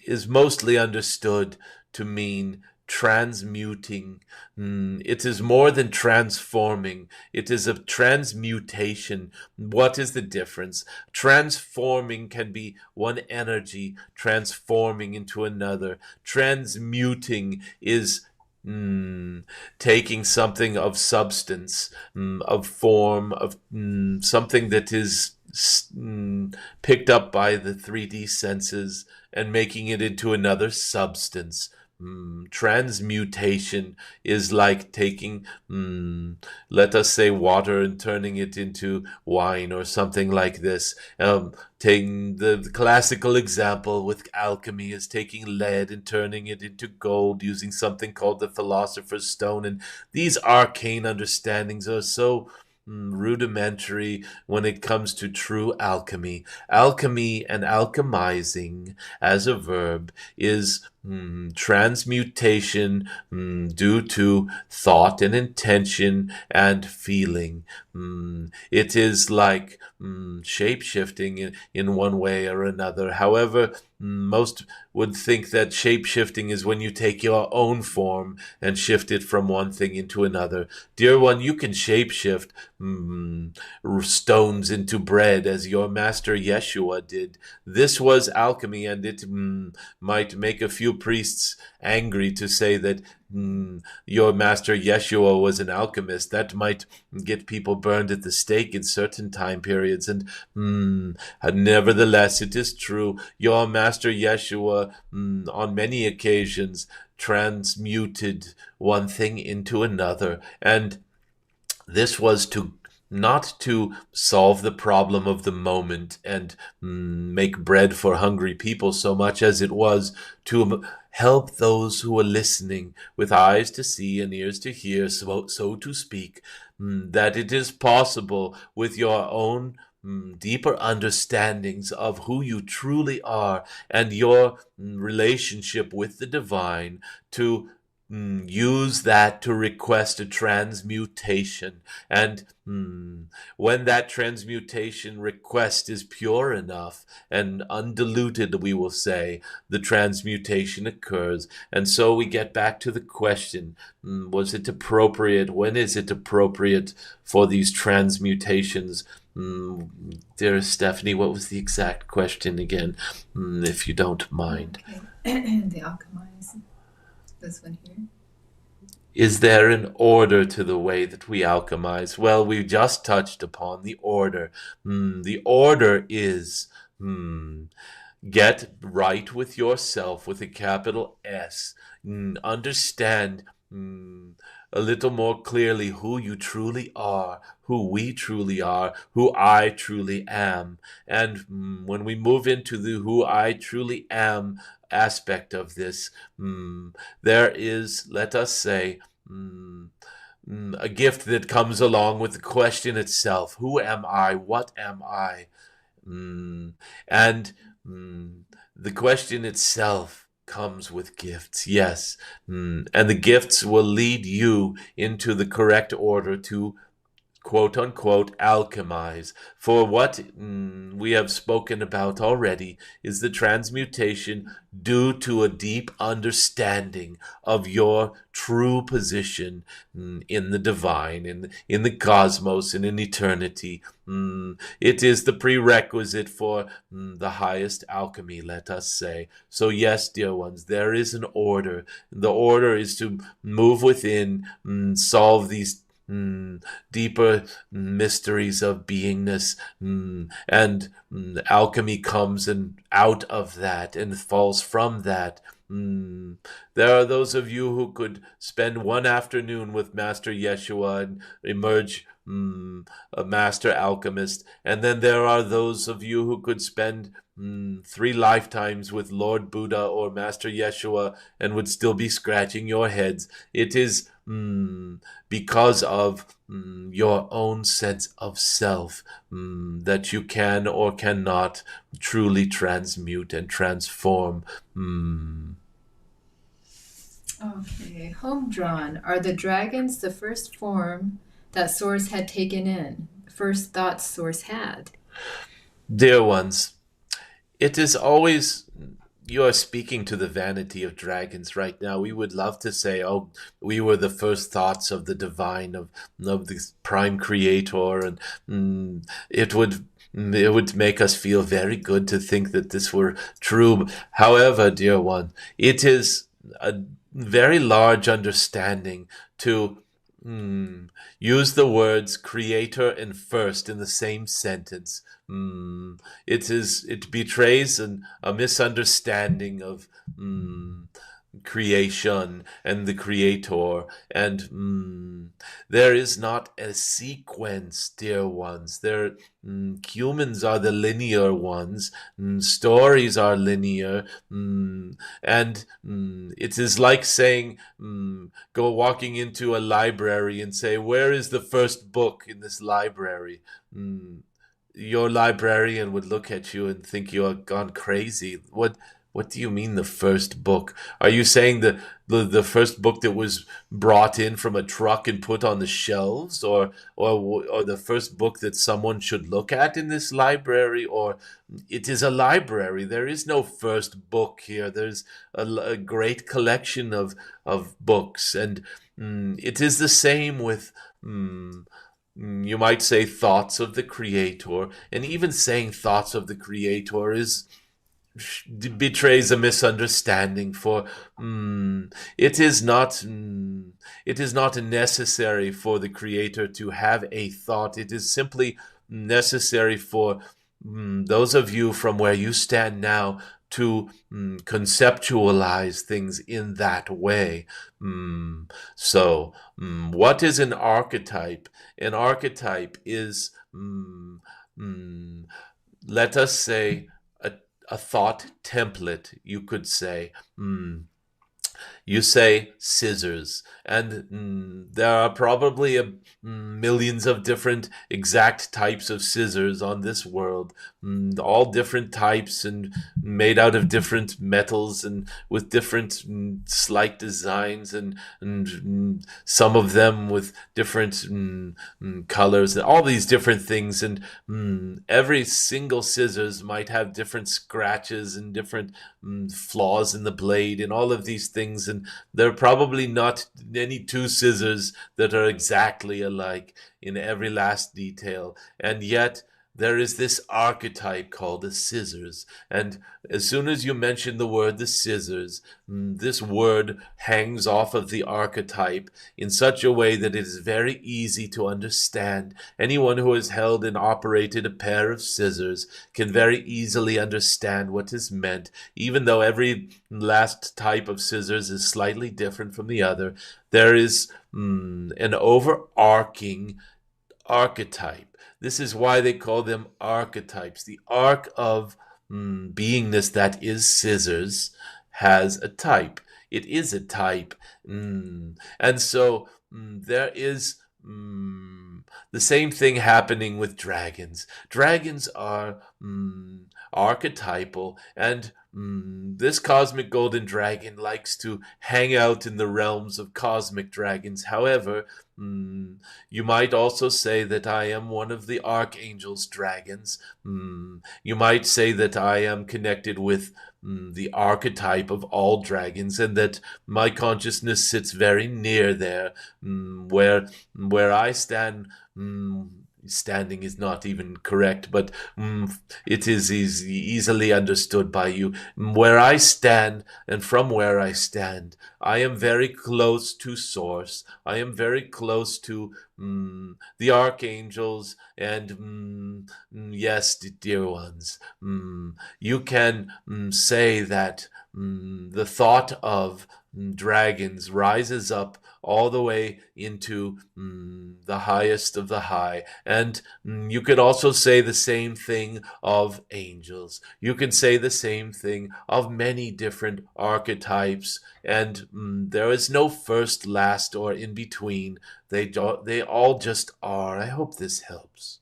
is mostly understood to mean transmuting. It is more than transforming. It is a transmutation. What is the difference? Transforming can be one energy transforming into another. Transmuting is taking something of substance, of form, of something that is picked up by the 3D senses and making it into another substance. Transmutation is like taking, let us say, water and turning it into wine or something like this. Taking the classical example with alchemy is taking lead and turning it into gold using something called the philosopher's stone. And these arcane understandings are so rudimentary when it comes to true alchemy. Alchemy and alchemizing as a verb is transmutation due to thought and intention and feeling. It is like shape-shifting in one way or another. However, most would think that shape-shifting is when you take your own form and shift it from one thing into another. Dear one, you can shape-shift stones into bread as your master Yeshua did. This was alchemy, and it might make a few priests angry to say that your master Yeshua was an alchemist. That might get people burned at the stake in certain time periods. And nevertheless, it is true. Your master Yeshua, on many occasions, transmuted one thing into another. And this was not to solve the problem of the moment and make bread for hungry people so much as it was to help those who are listening with eyes to see and ears to hear, so to speak, that it is possible with your own deeper understandings of who you truly are and your relationship with the divine to use that to request a transmutation. And when that transmutation request is pure enough and undiluted, we will say, the transmutation occurs. And so we get back to the question, was it appropriate? When is it appropriate for these transmutations? Dear Stephanie, what was the exact question again, if you don't mind? Okay. The alchemize. This one here. Is there an order to the way that we alchemize? Well, we just touched upon the order. The order is get right with yourself with a capital S. Understand a little more clearly who you truly are, who we truly are, who I truly am. And when we move into the who I truly am aspect of this, there is, let us say, a gift that comes along with the question itself. Who am I? What am I? And the question itself comes with gifts, yes. And the gifts will lead you into the correct order to quote unquote alchemize. For what we have spoken about already is the transmutation due to a deep understanding of your true position in the divine, in the cosmos, and in eternity. It is the prerequisite for the highest alchemy, let us say. So yes, dear ones, there is an order. The order is to move within, solve these deeper mysteries of beingness, and alchemy comes and out of that and falls from that. There are those of you who could spend one afternoon with Master Yeshua and emerge a master alchemist, and then there are those of you who could spend 3 lifetimes with Lord Buddha or Master Yeshua and would still be scratching your heads. It is because of your own sense of self that you can or cannot truly transmute and transform. Okay, home drawn. Are the dragons the first form that Source had taken in? First thoughts Source had? Dear ones, it is always, you are speaking to the vanity of dragons right now. We would love to say, oh, we were the first thoughts of the divine, of the prime creator, and it would make us feel very good to think that this were true. However, dear one, it is a very large understanding to use the words creator and first in the same sentence. It betrays a misunderstanding of creation and the creator, and there is not a sequence, dear ones. Humans are the linear ones, stories are linear, and it is like saying, go walking into a library and say, where is the first book in this library? Your librarian would look at you and think you are gone crazy. What do you mean the first book? Are you saying the first book that was brought in from a truck and put on the shelves, or the first book that someone should look at in this library? Or it is a library. There is no first book here. There's a great collection of books, and it is the same with you might say thoughts of the creator, and even saying thoughts of the creator betrays a misunderstanding, for it is not necessary for the creator to have a thought. It is simply necessary for those of you from where you stand now to conceptualize things in that way. So what is an archetype? An archetype is, let us say, a thought template, you could say. You say scissors, and there are probably millions of different exact types of scissors on this world, all different types and made out of different metals and with different slight designs, and some of them with different colors and all these different things. And every single scissors might have different scratches and different flaws in the blade and all of these things. And there are probably not any two scissors that are exactly alike in every last detail. And yet there is this archetype called the scissors. And as soon as you mention the word the scissors, this word hangs off of the archetype in such a way that it is very easy to understand. Anyone who has held and operated a pair of scissors can very easily understand what is meant, even though every last type of scissors is slightly different from the other. There is an overarching archetype. This is why they call them archetypes. The arc of beingness that is scissors has a type. It is a type. And so there is the same thing happening with dragons. Dragons are archetypal, and this cosmic golden dragon likes to hang out in the realms of cosmic dragons. However, you might also say that I am one of the archangel's dragons. You might say that I am connected with the archetype of all dragons, and that my consciousness sits very near there, where I stand. Standing is not even correct, but it is easily understood by you. Where I stand, and from where I stand, I am very close to Source. I am very close to the archangels, and yes, dear ones, you can say that the thought of dragons rises up all the way into the highest of the high. And you could also say the same thing of angels. You can say the same thing of many different archetypes. And there is no first, last, or in between. They all just are. I hope this helps.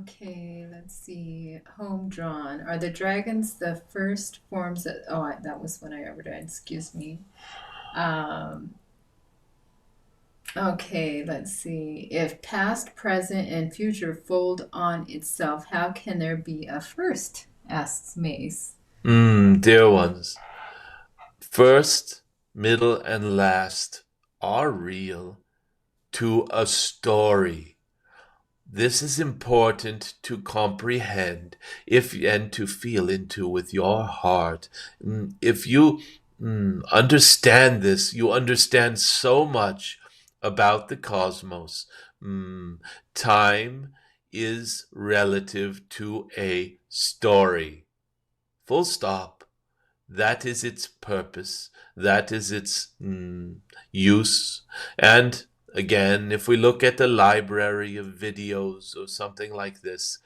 Okay, let's see. Home drawn. Are the dragons the first forms that? Oh, that was when I overdid. Excuse me. Um, okay, let's see. If past, present, and future fold on itself, how can there be a first? Asks Mace. Dear ones, first, middle, and last are real to a story. This is important to comprehend and to feel into with your heart. If you understand this, you understand so much about the cosmos. Time is relative to a story. Full stop. That is its purpose. That is its use. And again, if we look at the library of videos or something like this,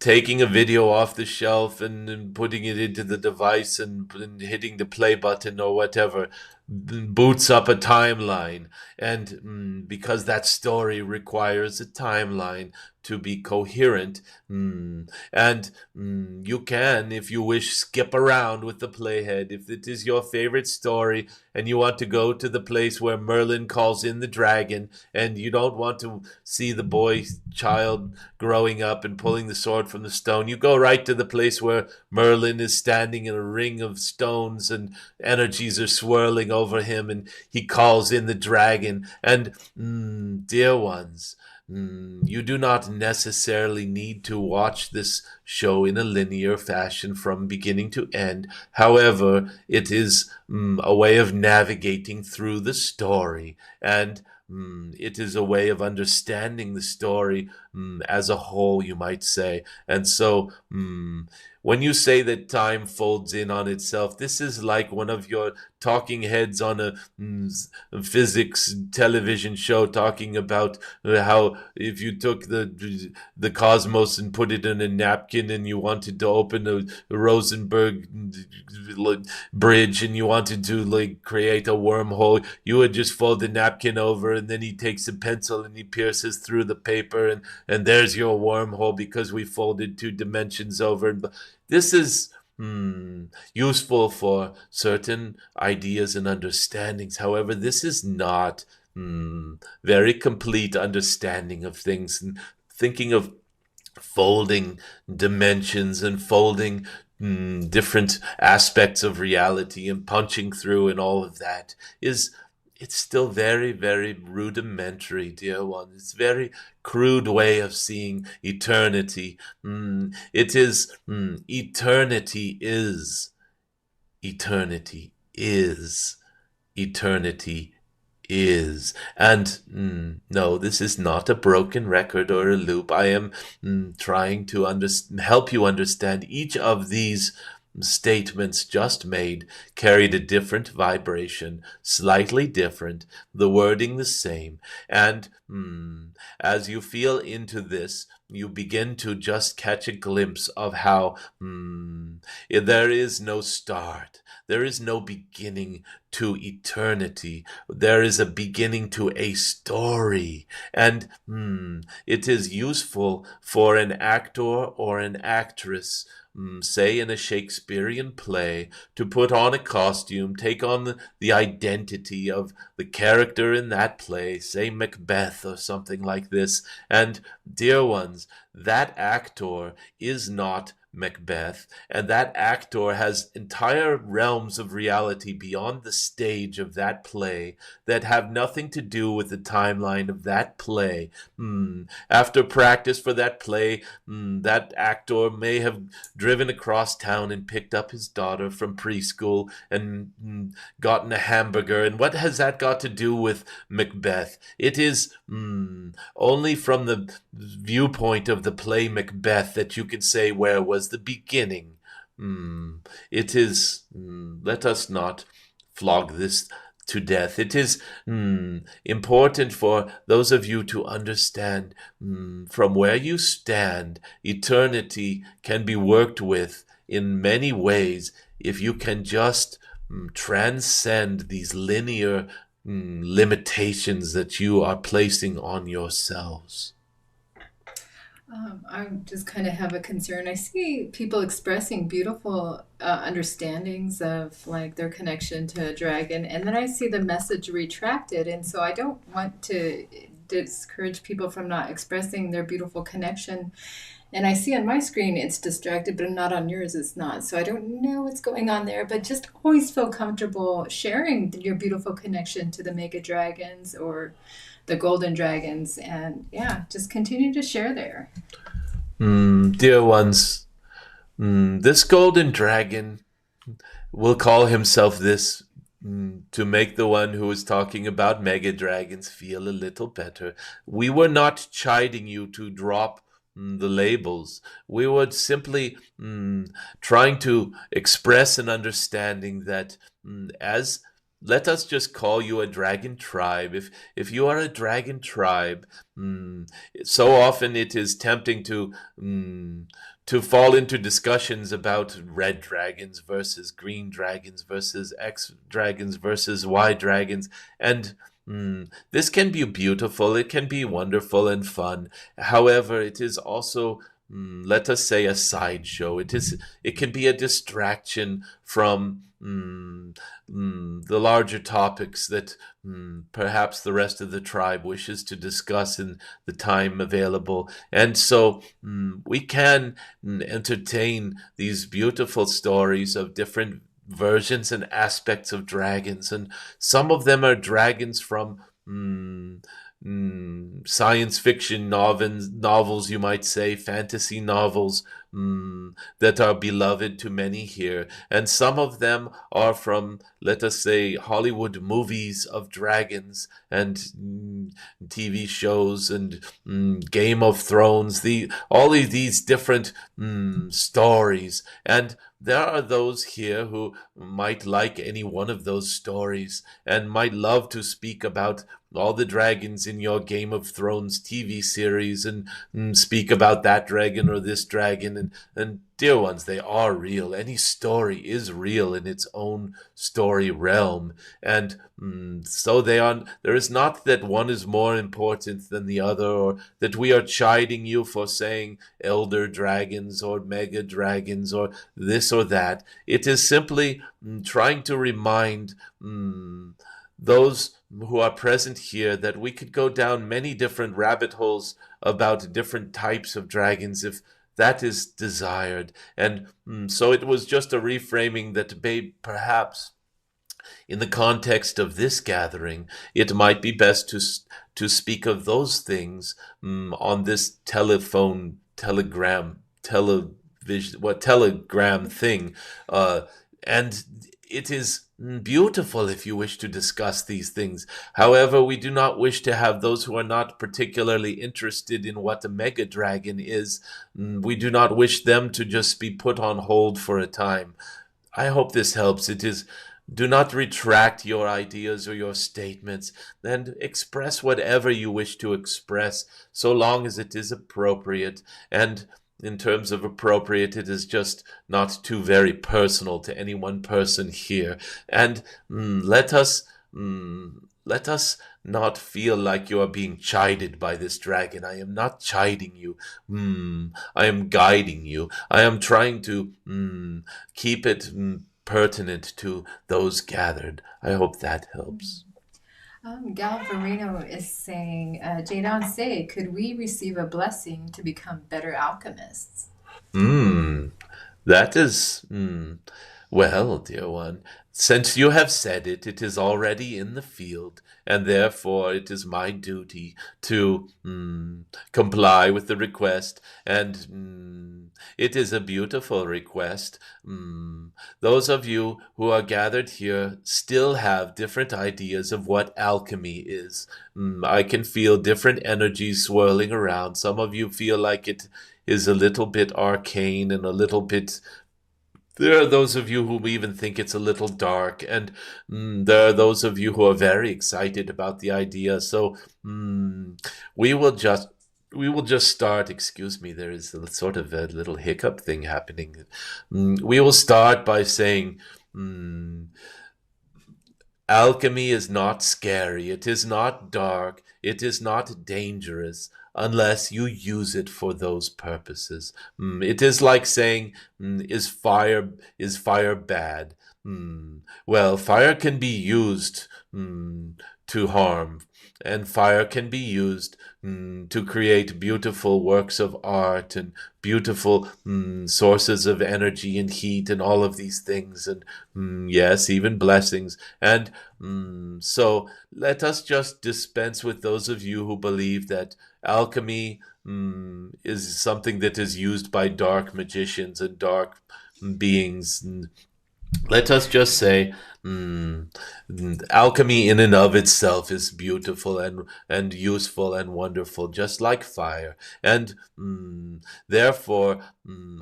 taking a video off the shelf and putting it into the device and hitting the play button or whatever boots up a timeline. And because that story requires a timeline to be coherent, and you can, if you wish, skip around with the playhead. If it is your favorite story and you want to go to the place where Merlin calls in the dragon, and you don't want to see the boy child growing up and pulling the sword from the stone, you go right to the place where Merlin is standing in a ring of stones and energies are swirling over him, and he calls in the dragon. And dear ones, you do not necessarily need to watch this show in a linear fashion from beginning to end. However, it is a way of navigating through the story, and it is a way of understanding the story as a whole, you might say. And so when you say that time folds in on itself, this is like one of your talking heads on a physics television show talking about how if you took the cosmos and put it in a napkin and you wanted to open a Rosenberg bridge and you wanted to like create a wormhole, you would just fold the napkin over and then he takes a pencil and he pierces through the paper and there's your wormhole because we folded 2 dimensions over. This is useful for certain ideas and understandings. However, this is not very complete understanding of things. And thinking of folding dimensions and folding different aspects of reality and punching through and all of that it's still very, very rudimentary, dear one. It's a very crude way of seeing eternity. It is eternity is eternity is eternity is. And no, this is not a broken record or a loop. I am trying to help you understand each of these statements just made carried a different vibration, slightly different, the wording the same. And as you feel into this, you begin to just catch a glimpse of how there is no start. There is no beginning to eternity. There is a beginning to a story. And it is useful for an actor or an actress, say in a Shakespearean play, to put on a costume, take on the identity of the character in that play, say Macbeth or something like this. And dear ones, that actor is not Macbeth, and that actor has entire realms of reality beyond the stage of that play that have nothing to do with the timeline of that play. After practice for that play, that actor may have driven across town and picked up his daughter from preschool and gotten a hamburger. And what has that got to do with Macbeth? It is only from the viewpoint of the play Macbeth that you could say where was the beginning. It is, let us not flog this to death. It is important for those of you to understand from where you stand, eternity can be worked with in many ways if you can just transcend these linear limitations that you are placing on yourselves. I just kind of have a concern. I see people expressing beautiful understandings of like their connection to a dragon, and then I see the message retracted. And so I don't want to discourage people from not expressing their beautiful connection. And I see on my screen it's distracted, but not on yours it's not. So I don't know what's going on there, but just always feel comfortable sharing your beautiful connection to the mega dragons or the golden dragons, and just continue to share there. Dear ones, this golden dragon will call himself this to make the one who is talking about mega dragons feel a little better. We were not chiding you to drop the labels. We were simply trying to express an understanding that as let us just call you a dragon tribe. If you are a dragon tribe, so often it is tempting to fall into discussions about red dragons versus green dragons versus X dragons versus Y dragons. And this can be beautiful. It can be wonderful and fun. However, it is also let us say a sideshow. It can be a distraction from the larger topics that perhaps the rest of the tribe wishes to discuss in the time available. And so we can entertain these beautiful stories of different versions and aspects of dragons, and some of them are dragons from science fiction novels, you might say, fantasy novels, that are beloved to many here. And some of them are from, let us say, Hollywood movies of dragons and TV shows and Game of Thrones, all of these different stories. And there are those here who might like any one of those stories and might love to speak about all the dragons in your Game of Thrones TV series and speak about that dragon or this dragon. And dear ones, they are real. Any story is real in its own story realm. And so there is not that one is more important than the other, or that we are chiding you for saying elder dragons or mega dragons or this or that. It is simply trying to remind those who are present here that we could go down many different rabbit holes about different types of dragons if that is desired. And so it was just a reframing that perhaps in the context of this gathering, it might be best to speak of those things on this telegram thing, and it is beautiful if you wish to discuss these things. However, we do not wish to have those who are not particularly interested in what a mega dragon is. We do not wish them to just be put on hold for a time. I hope this helps. Do not retract your ideas or your statements, and express whatever you wish to express, so long as it is appropriate. And in terms of appropriate, it is just not too very personal to any one person here. And let us not feel like you are being chided by this dragon. I am not chiding you. I am guiding you. I am trying to keep it pertinent to those gathered. I hope that helps. Gal Verino is saying, Jadon Se, could we receive a blessing to become better alchemists? That is, well, dear one, since you have said it, it is already in the field, and therefore it is my duty to comply with the request, and it is a beautiful request. Those of you who are gathered here still have different ideas of what alchemy is. I can feel different energies swirling around. Some of you feel like it is a little bit arcane and a little bit. There are those of you who even think it's a little dark, and there are those of you who are very excited about the idea. So we will just start. Excuse me, there is a sort of a little hiccup thing happening. We will start by saying alchemy is not scary. It is not dark. It is not dangerous unless you use it for those purposes. It is like saying, is fire bad? Well, fire can be used to harm, and fire can be used to create beautiful works of art and beautiful sources of energy and heat and all of these things, and yes, even blessings. And so let us just dispense with those of you who believe that alchemy is something that is used by dark magicians and dark beings. Let us just say alchemy in and of itself is beautiful and useful and wonderful, just like fire. And therefore,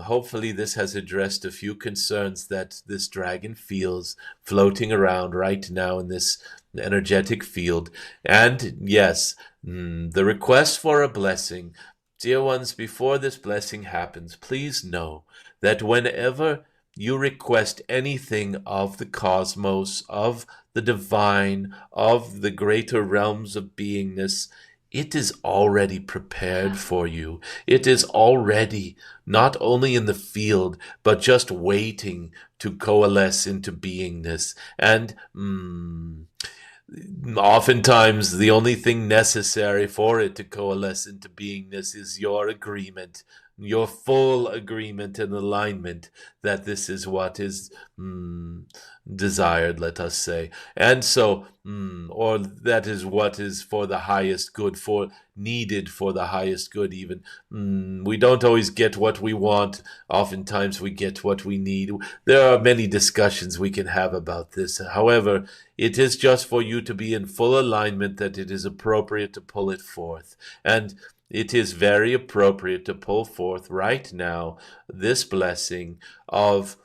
hopefully this has addressed a few concerns that this dragon feels floating around right now in this energetic field. And yes, the request for a blessing. Dear ones, before this blessing happens, please know that whenever you request anything of the cosmos, of the divine, of the greater realms of beingness, it is already prepared for you. It is already not only in the field, but just waiting to coalesce into beingness. And oftentimes, the only thing necessary for it to coalesce into beingness is your agreement. your full agreement and alignment that this is what is desired, let us say. And so, or that is what is for the highest good, for needed for the highest good even. We don't always get what we want. Oftentimes we get what we need. There are many discussions we can have about this. However, it is just for you to be in full alignment that it is appropriate to pull it forth. And it is very appropriate to pull forth right now this blessing of,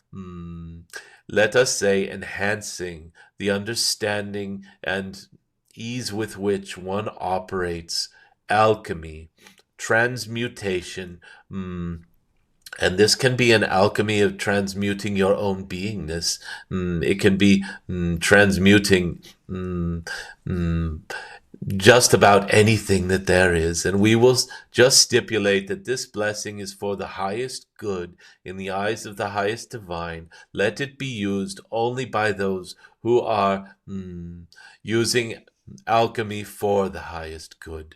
let us say, enhancing the understanding and ease with which one operates alchemy, transmutation, and this can be an alchemy of transmuting your own beingness. It can be transmuting just about anything that there is. And we will just stipulate that this blessing is for the highest good in the eyes of the highest divine. Let it be used only by those who are using alchemy for the highest good.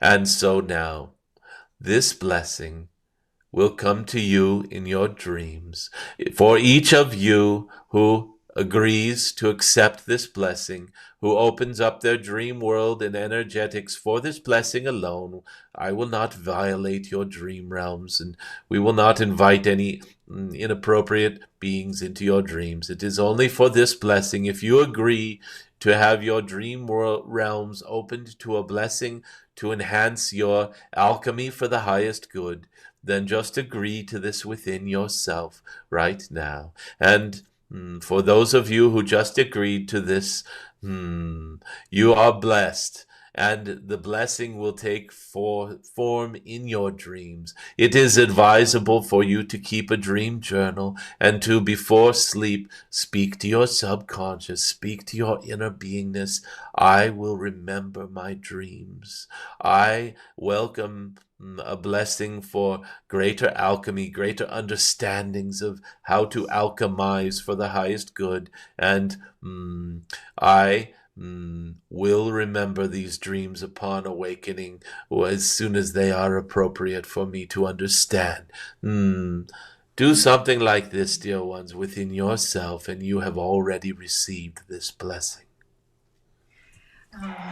And so now, this blessing will come to you in your dreams. For each of you who agrees to accept this blessing, who opens up their dream world and energetics for this blessing alone, I will not violate your dream realms, and we will not invite any inappropriate beings into your dreams. It is only for this blessing. If you agree to have your dream world realms opened to a blessing to enhance your alchemy for the highest good, then just agree to this within yourself right now. And for those of you who just agreed to this, you are blessed, and the blessing will take form in your dreams. It is advisable for you to keep a dream journal and to, before sleep, speak to your subconscious, speak to your inner beingness. I will remember my dreams. I welcome a blessing for greater alchemy, greater understandings of how to alchemize for the highest good. And I will remember these dreams upon awakening as soon as they are appropriate for me to understand. Do something like this, dear ones, within yourself, and you have already received this blessing.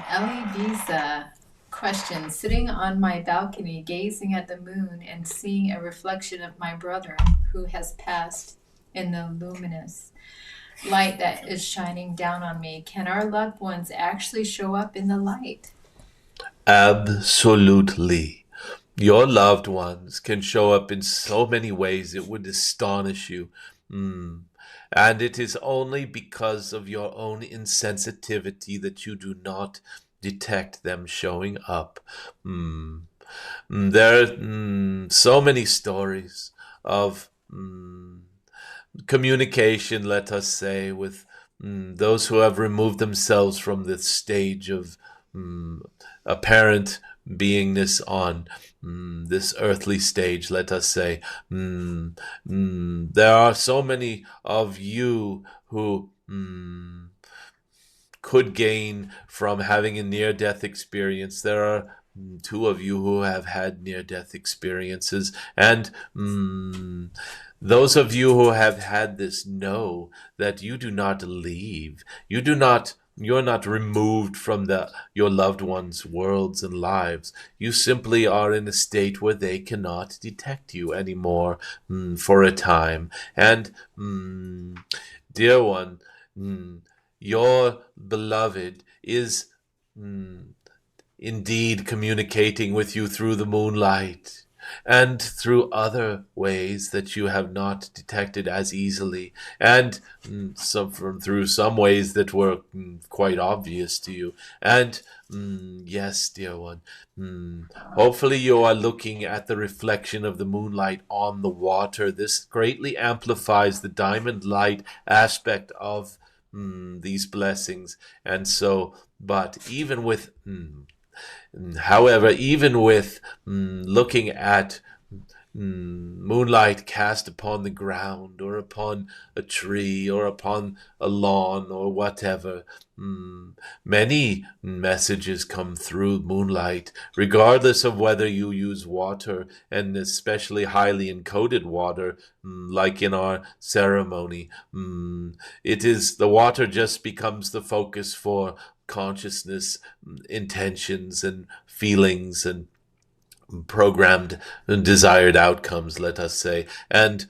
Ellie Visa question: sitting on my balcony, gazing at the moon and seeing a reflection of my brother who has passed in the luminous light that is shining down on me. Can our loved ones actually show up in the light? Absolutely. Your loved ones can show up in so many ways it would astonish you. And it is only because of your own insensitivity that you do not detect them showing up. There are so many stories of communication, let us say, with those who have removed themselves from the stage of apparent beingness on this earthly stage, let us say. There are so many of you who could gain from having a near-death experience. There are two of you who have had near-death experiences, and those of you who have had this know that you do not leave. You're not removed from your loved ones' worlds and lives. You simply are in a state where they cannot detect you anymore for a time. And, dear one, your beloved is indeed communicating with you through the moonlight and through other ways that you have not detected as easily, and through some ways that were quite obvious to you. And yes, dear one, hopefully you are looking at the reflection of the moonlight on the water. This greatly amplifies the diamond light aspect of these blessings. And so, but even with however, even with looking at moonlight cast upon the ground or upon a tree or upon a lawn or whatever. Many messages come through moonlight, regardless of whether you use water, and especially highly encoded water, like in our ceremony. It is the water just becomes the focus for consciousness, intentions, and feelings, and programmed and desired outcomes, let us say. And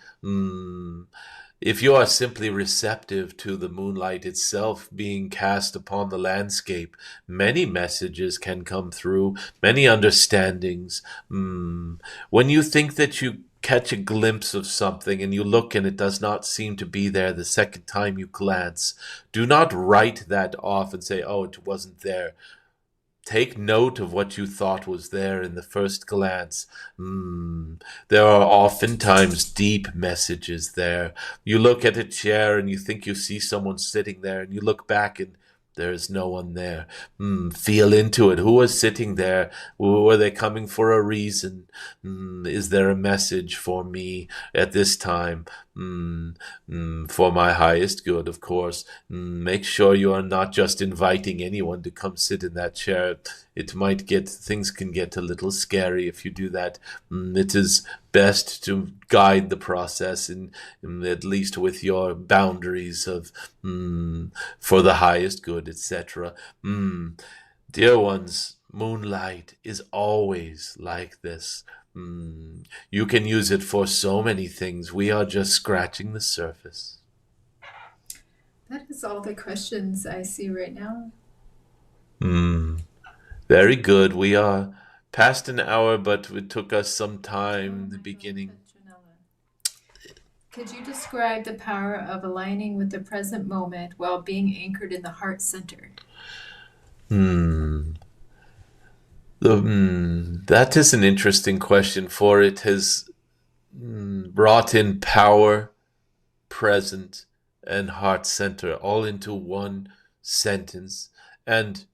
if you are simply receptive to the moonlight itself being cast upon the landscape, many messages can come through, many understandings. When you think that you catch a glimpse of something and you look and it does not seem to be there the second time you glance, do not write that off and say, oh, it wasn't there. Take note of what you thought was there in the first glance. There are oftentimes deep messages there. You look at a chair and you think you see someone sitting there, and you look back and there's no one there. Feel into it. Who was sitting there? Were they coming for a reason? Is there a message for me at this time? For my highest good, of course. Make sure you are not just inviting anyone to come sit in that chair. Things can get a little scary if you do that. It is best to guide the process, at least with your boundaries of for the highest good, etc. Dear ones, moonlight is always like this. You can use it for so many things. We are just scratching the surface. That is all the questions I see right now. Very good. We are past an hour, but it took us some time in the beginning. Could you describe the power of aligning with the present moment while being anchored in the heart center? That is an interesting question, for it has brought in power, present, and heart center all into one sentence. And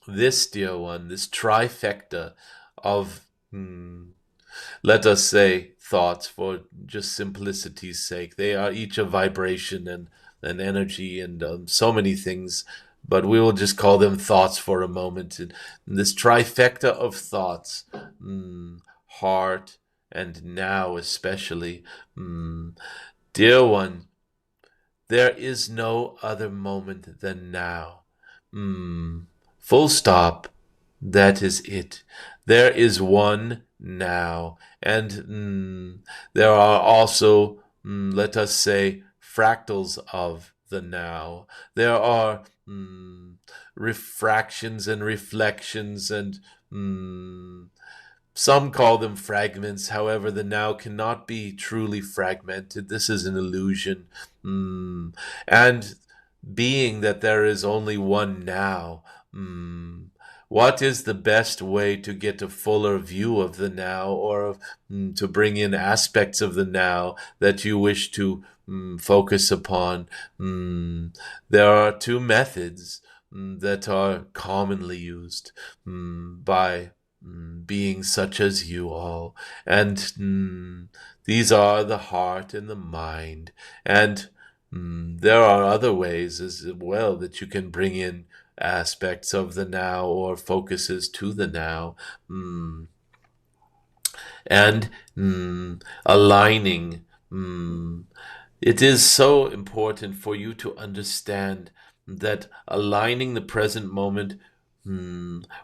this, dear one, this trifecta of, let us say, thoughts, for just simplicity's sake, they are each a vibration and an energy and so many things, but we will just call them thoughts for a moment. And this trifecta of thoughts, heart and now especially, dear one, there is no other moment than now. Full stop. That is it. There is one now. And there are also, let us say, fractals of the now. There are refractions and reflections, and some call them fragments. However, the now cannot be truly fragmented. This is an illusion. And being that there is only one now, what is the best way to get a fuller view of the now, or to bring in aspects of the now that you wish to focus upon? There are two methods that are commonly used by beings such as you all, and these are the heart and the mind. And there are other ways as well that you can bring in aspects of the now or focuses to the now, and aligning. It is so important for you to understand that aligning the present moment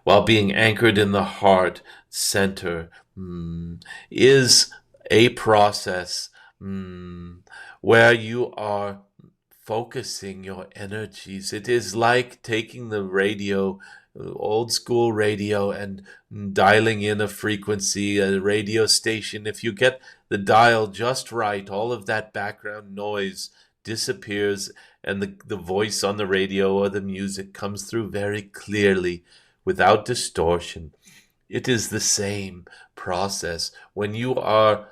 while being anchored in the heart center is a process where you are focusing your energies. It is like taking the radio, old school radio, and dialing in a frequency, a radio station. If you get the dial just right, all of that background noise disappears, and the voice on the radio or the music comes through very clearly without distortion. It is the same process when you are.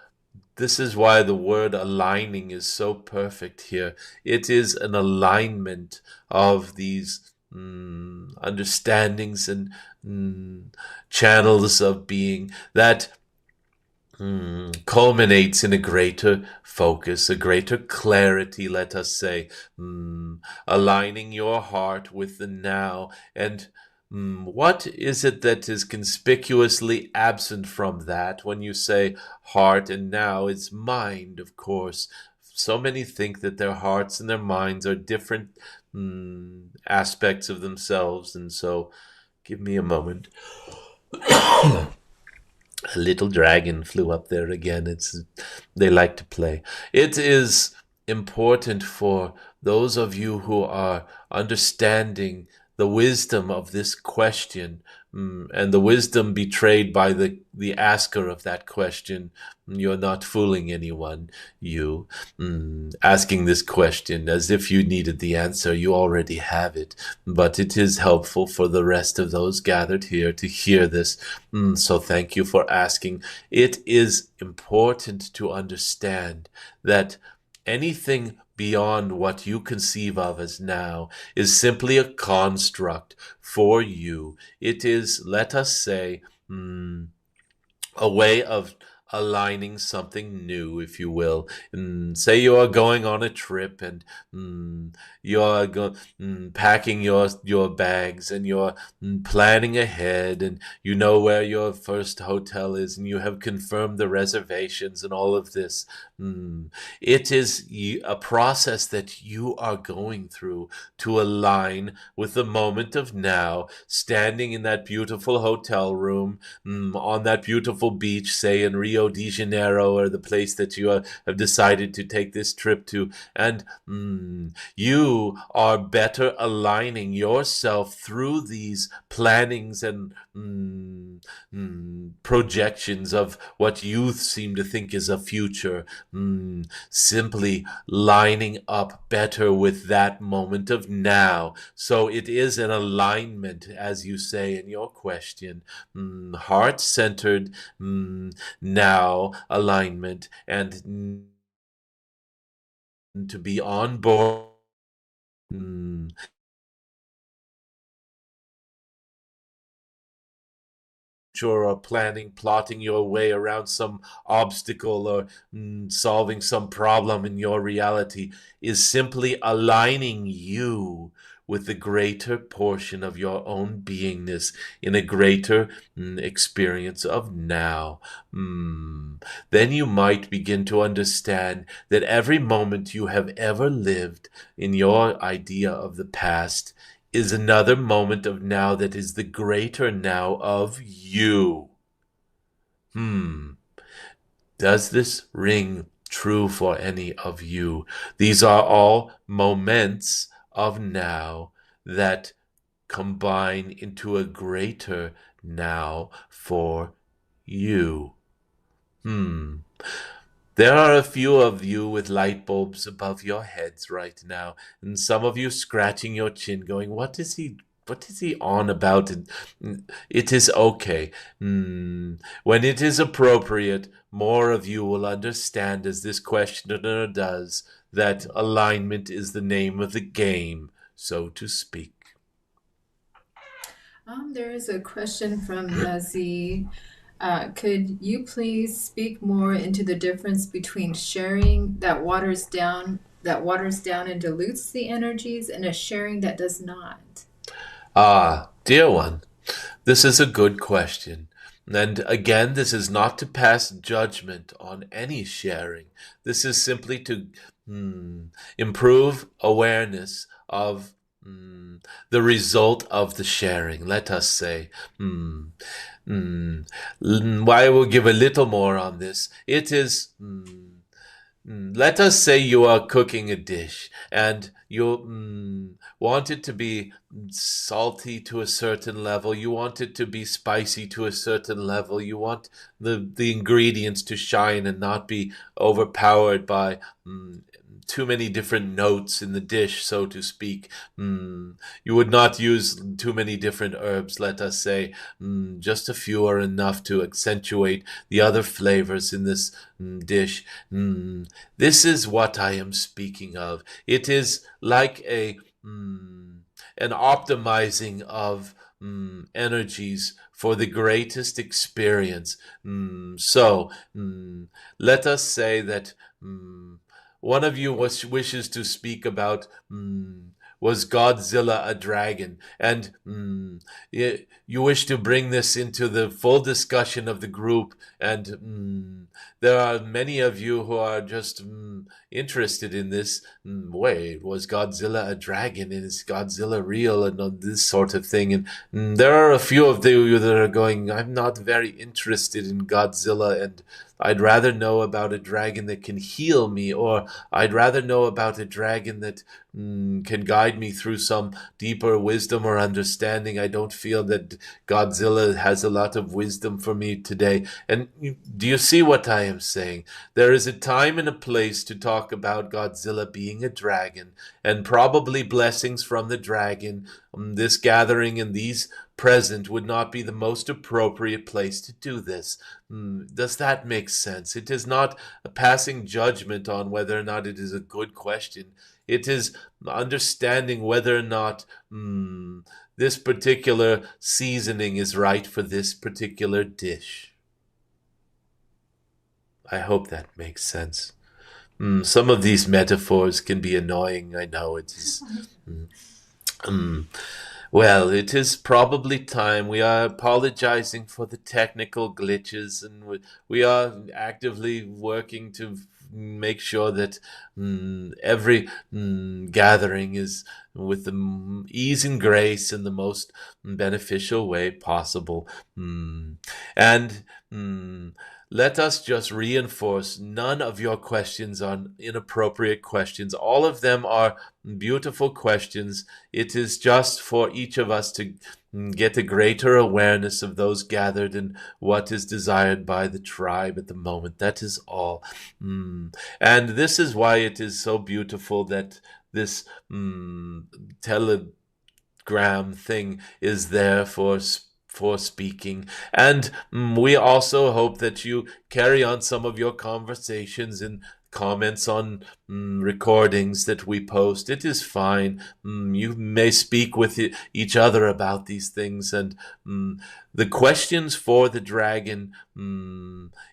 This is why the word aligning is so perfect here. It is an alignment of these understandings and channels of being that culminates in a greater focus, a greater clarity, let us say, aligning your heart with the now. And what is it that is conspicuously absent from that when you say heart and now? It's mind, of course. So many think that their hearts and their minds are different aspects of themselves. And so, give me a moment. A little dragon flew up there again. They like to play. It is important for those of you who are understanding the wisdom of this question, and the wisdom betrayed by the asker of that question. You're not fooling anyone. You asking this question as if you needed the answer. You already have it, but it is helpful for the rest of those gathered here to hear this. So thank you for asking. It is important to understand that anything beyond what you conceive of as now is simply a construct for you. It is, let us say, a way of aligning something new, if you will. Say you are going on a trip, and you're packing your bags, and you're planning ahead, and you know where your first hotel is, and you have confirmed the reservations and all of this. It is a process that you are going through to align with the moment of now, standing in that beautiful hotel room, on that beautiful beach, say in Rio de Janeiro, or the place that you have decided to take this trip to. And you are better aligning yourself through these plannings and projections of what youth seem to think is a future, simply lining up better with that moment of now. So it is an alignment, as you say in your question, heart-centered now alignment, and to be on board. Or planning, plotting your way around some obstacle, or solving some problem in your reality, is simply aligning you with the greater portion of your own beingness in a greater experience of now. Then you might begin to understand that every moment you have ever lived in your idea of the past is another moment of now that is the greater now of you. Does this ring true for any of you? These are all moments of now that combine into a greater now for you. There are a few of you with light bulbs above your heads right now, and some of you scratching your chin going, what is he on about? And it is okay. When it is appropriate, more of you will understand, as this questioner does, that alignment is the name of the game, so to speak. There is a question from Nazi. Could you please speak more into the difference between sharing that waters down and dilutes the energies, and a sharing that does not? Dear one, this is a good question. And again, this is not to pass judgment on any sharing. This is simply to improve awareness of the result of the sharing, let us say. I will give a little more on this. It is, let us say you are cooking a dish, and you want it to be salty to a certain level. You want it to be spicy to a certain level. You want the ingredients to shine and not be overpowered by too many different notes in the dish, so to speak. You would not use too many different herbs, let us say. Just a few are enough to accentuate the other flavors in this dish. This is what I am speaking of. It is like an optimizing of energies for the greatest experience. So, let us say that one of you wishes to speak about was Godzilla a dragon? And you wish to bring this into the full discussion of the group. And there are many of you who are just interested in this. Wait, was Godzilla a dragon? And is Godzilla real? And this sort of thing. And there are a few of you that are going, I'm not very interested in Godzilla, and I'd rather know about a dragon that can heal me, or I'd rather know about a dragon that can guide me through some deeper wisdom or understanding. I don't feel that Godzilla has a lot of wisdom for me today. And do you see what I am saying? There is a time and a place to talk about Godzilla being a dragon, and probably blessings from the dragon. This gathering and these present would not be the most appropriate place to do this. Does that make sense? It is not a passing judgment on whether or not it is a good question. It is understanding whether or not this particular seasoning is right for this particular dish. I hope that makes sense. Some of these metaphors can be annoying. I know it is. Well, it is probably time. We are apologizing for the technical glitches, and we are actively working to make sure that every gathering is with the ease and grace in the most beneficial way possible. And let us just reinforce, none of your questions are inappropriate questions. All of them are beautiful questions. It is just for each of us to get a greater awareness of those gathered and what is desired by the tribe at the moment. That is all. And this is why it is so beautiful that this telegram thing is there for speaking. And we also hope that you carry on some of your conversations and comments on recordings that we post. It is fine. You may speak with each other about these things. And the questions for the dragon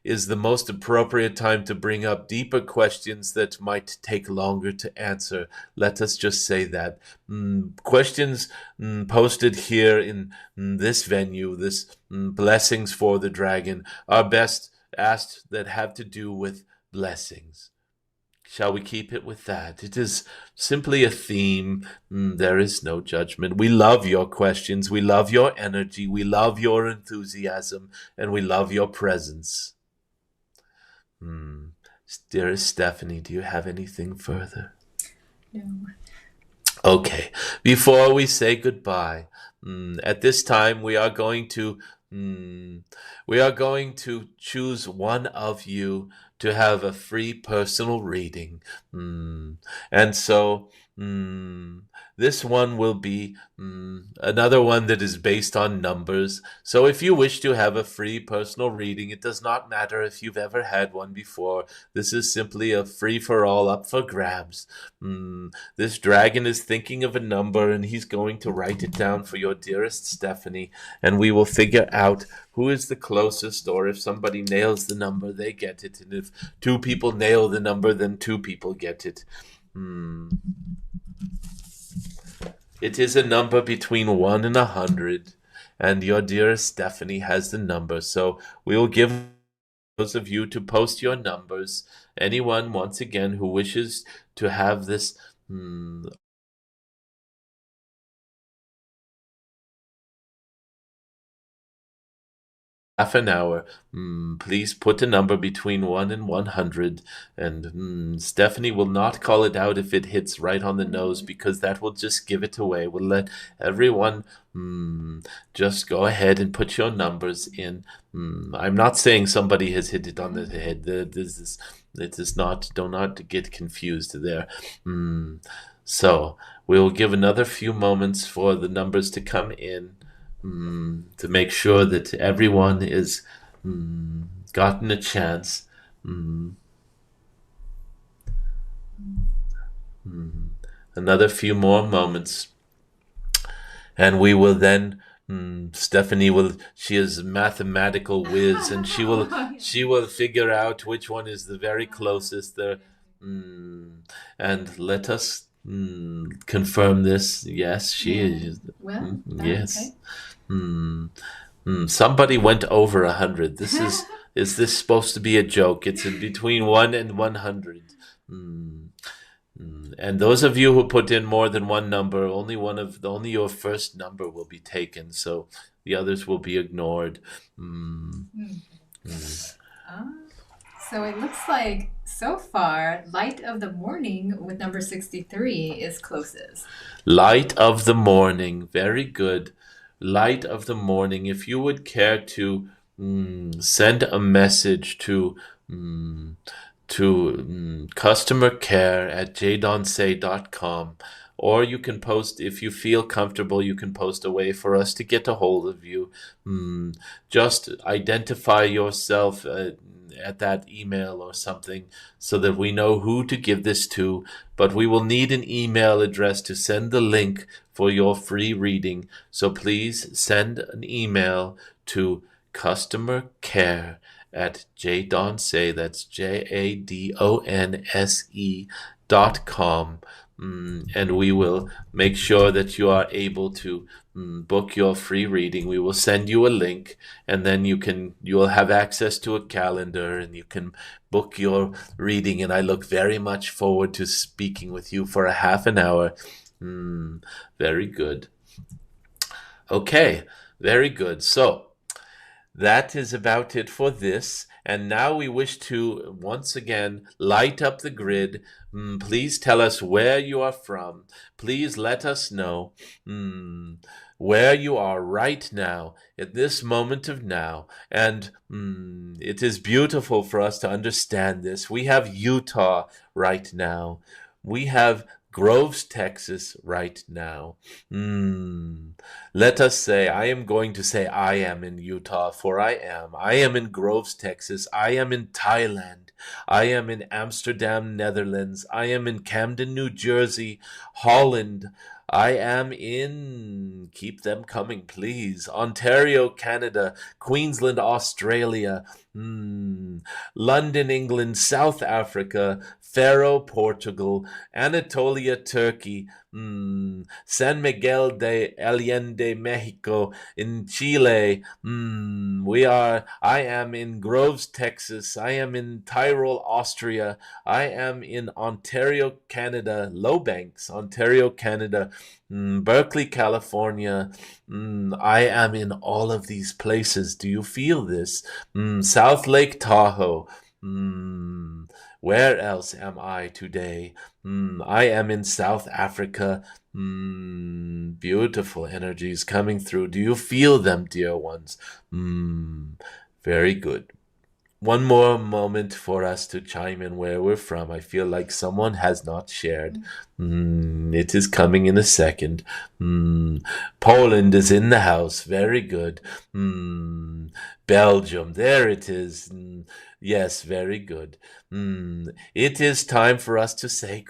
is the most appropriate time to bring up deeper questions that might take longer to answer. Let us just say that. Questions posted here in this venue, this blessings for the dragon, are best asked that have to do with blessings. Shall we keep it with that? It is simply a theme. There is no judgment. We love your questions. We love your energy. We love your enthusiasm. And we love your presence. Dearest Stephanie, do you have anything further? No. Okay. Before we say goodbye, at this time we are going to choose one of you to have a free personal reading. And so this one will be another one that is based on numbers. So if you wish to have a free personal reading, it does not matter if you've ever had one before. This is simply a free-for-all, up for grabs. This dragon is thinking of a number, and he's going to write it down for your dearest Stephanie, and we will figure out who is the closest, or if somebody nails the number, they get it. And if two people nail the number, then two people get it. It is a number between 1 and 100, and your dearest Stephanie has the number. So we will give those of you to post your numbers. Anyone, once again, who wishes to have this half an hour, please put a number between 1 and 100, and Stephanie will not call it out if it hits right on the nose, because that will just give it away. We'll let everyone just go ahead and put your numbers in. I'm not saying somebody has hit it on the head. It is not, do not get confused there. So we'll give another few moments for the numbers to come in, to make sure that everyone is gotten a chance. Another few more moments, and we will then Stephanie she is mathematical whiz, and she will figure out which one is the very closest there. And let us confirm this. Yes, she is. Well, Yes. okay. Somebody went over 100. Is this supposed to be a joke? It's in between 1 and 100. And those of you who put in more than one number, only your first number will be taken, so the others will be ignored. So it looks like so far, Light of the Morning with number 63 is closest. Light of the morning, very good. Light of the morning. If you would care to send a message to customer care at jadonse.com, or you can post, if you feel comfortable, you can post a way for us to get a hold of you. Just identify yourself at that email or something so that we know who to give this to. But we will need an email address to send the link for your free reading. So please send an email to customer care at jadonse, that's JADONSE.com. And we will make sure that you are able to book your free reading. We will send you a link, and then you'll have access to a calendar, and you can book your reading. And I look very much forward to speaking with you for a half an hour. Very good. Okay, very good. So that is about it for this. And now we wish to once again light up the grid. Please tell us where you are from. Please let us know where you are right now, at this moment of now. And it is beautiful for us to understand this. We have Utah right now. We have Groves, Texas right now. Let us say, I am going to say I am in Utah, for I am. I am in Groves, Texas. I am in Thailand. I am in Amsterdam, Netherlands. I am in Camden, New Jersey, Holland. I am in, keep them coming, please, Ontario, Canada, Queensland, Australia, London, England, South Africa, Faro, Portugal, Anatolia, Turkey, San Miguel de Allende, Mexico, in Chile. I am in Groves, Texas. I am in Tyrol, Austria. I am in Ontario, Canada, Lowbanks, Ontario, Canada, Berkeley, California. I am in all of these places. Do you feel this? South Lake Tahoe. Where else am I today? I am in South Africa. Beautiful energies coming through. Do you feel them, dear ones? Very good. One more moment for us to chime in where we're from. I feel like someone has not shared. It is coming in a second. Poland is in the house. Very good. Belgium, there it is. Yes, very good. It is time for us to say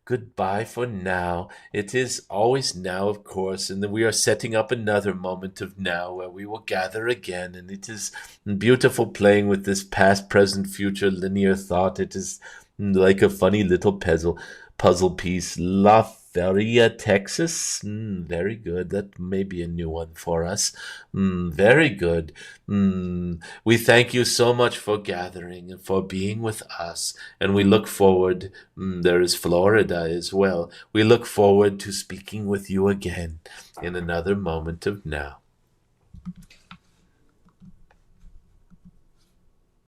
goodbye for now. It is always now, of course, and then we are setting up another moment of now where we will gather again. And it is beautiful playing with this past, present, future linear thought. It is like a funny little puzzle piece. La Feria, Texas. Very good. That may be a new one for us. Very good. We thank you so much for gathering and for being with us. And we look forward. There is Florida as well. We look forward to speaking with you again in another moment of now.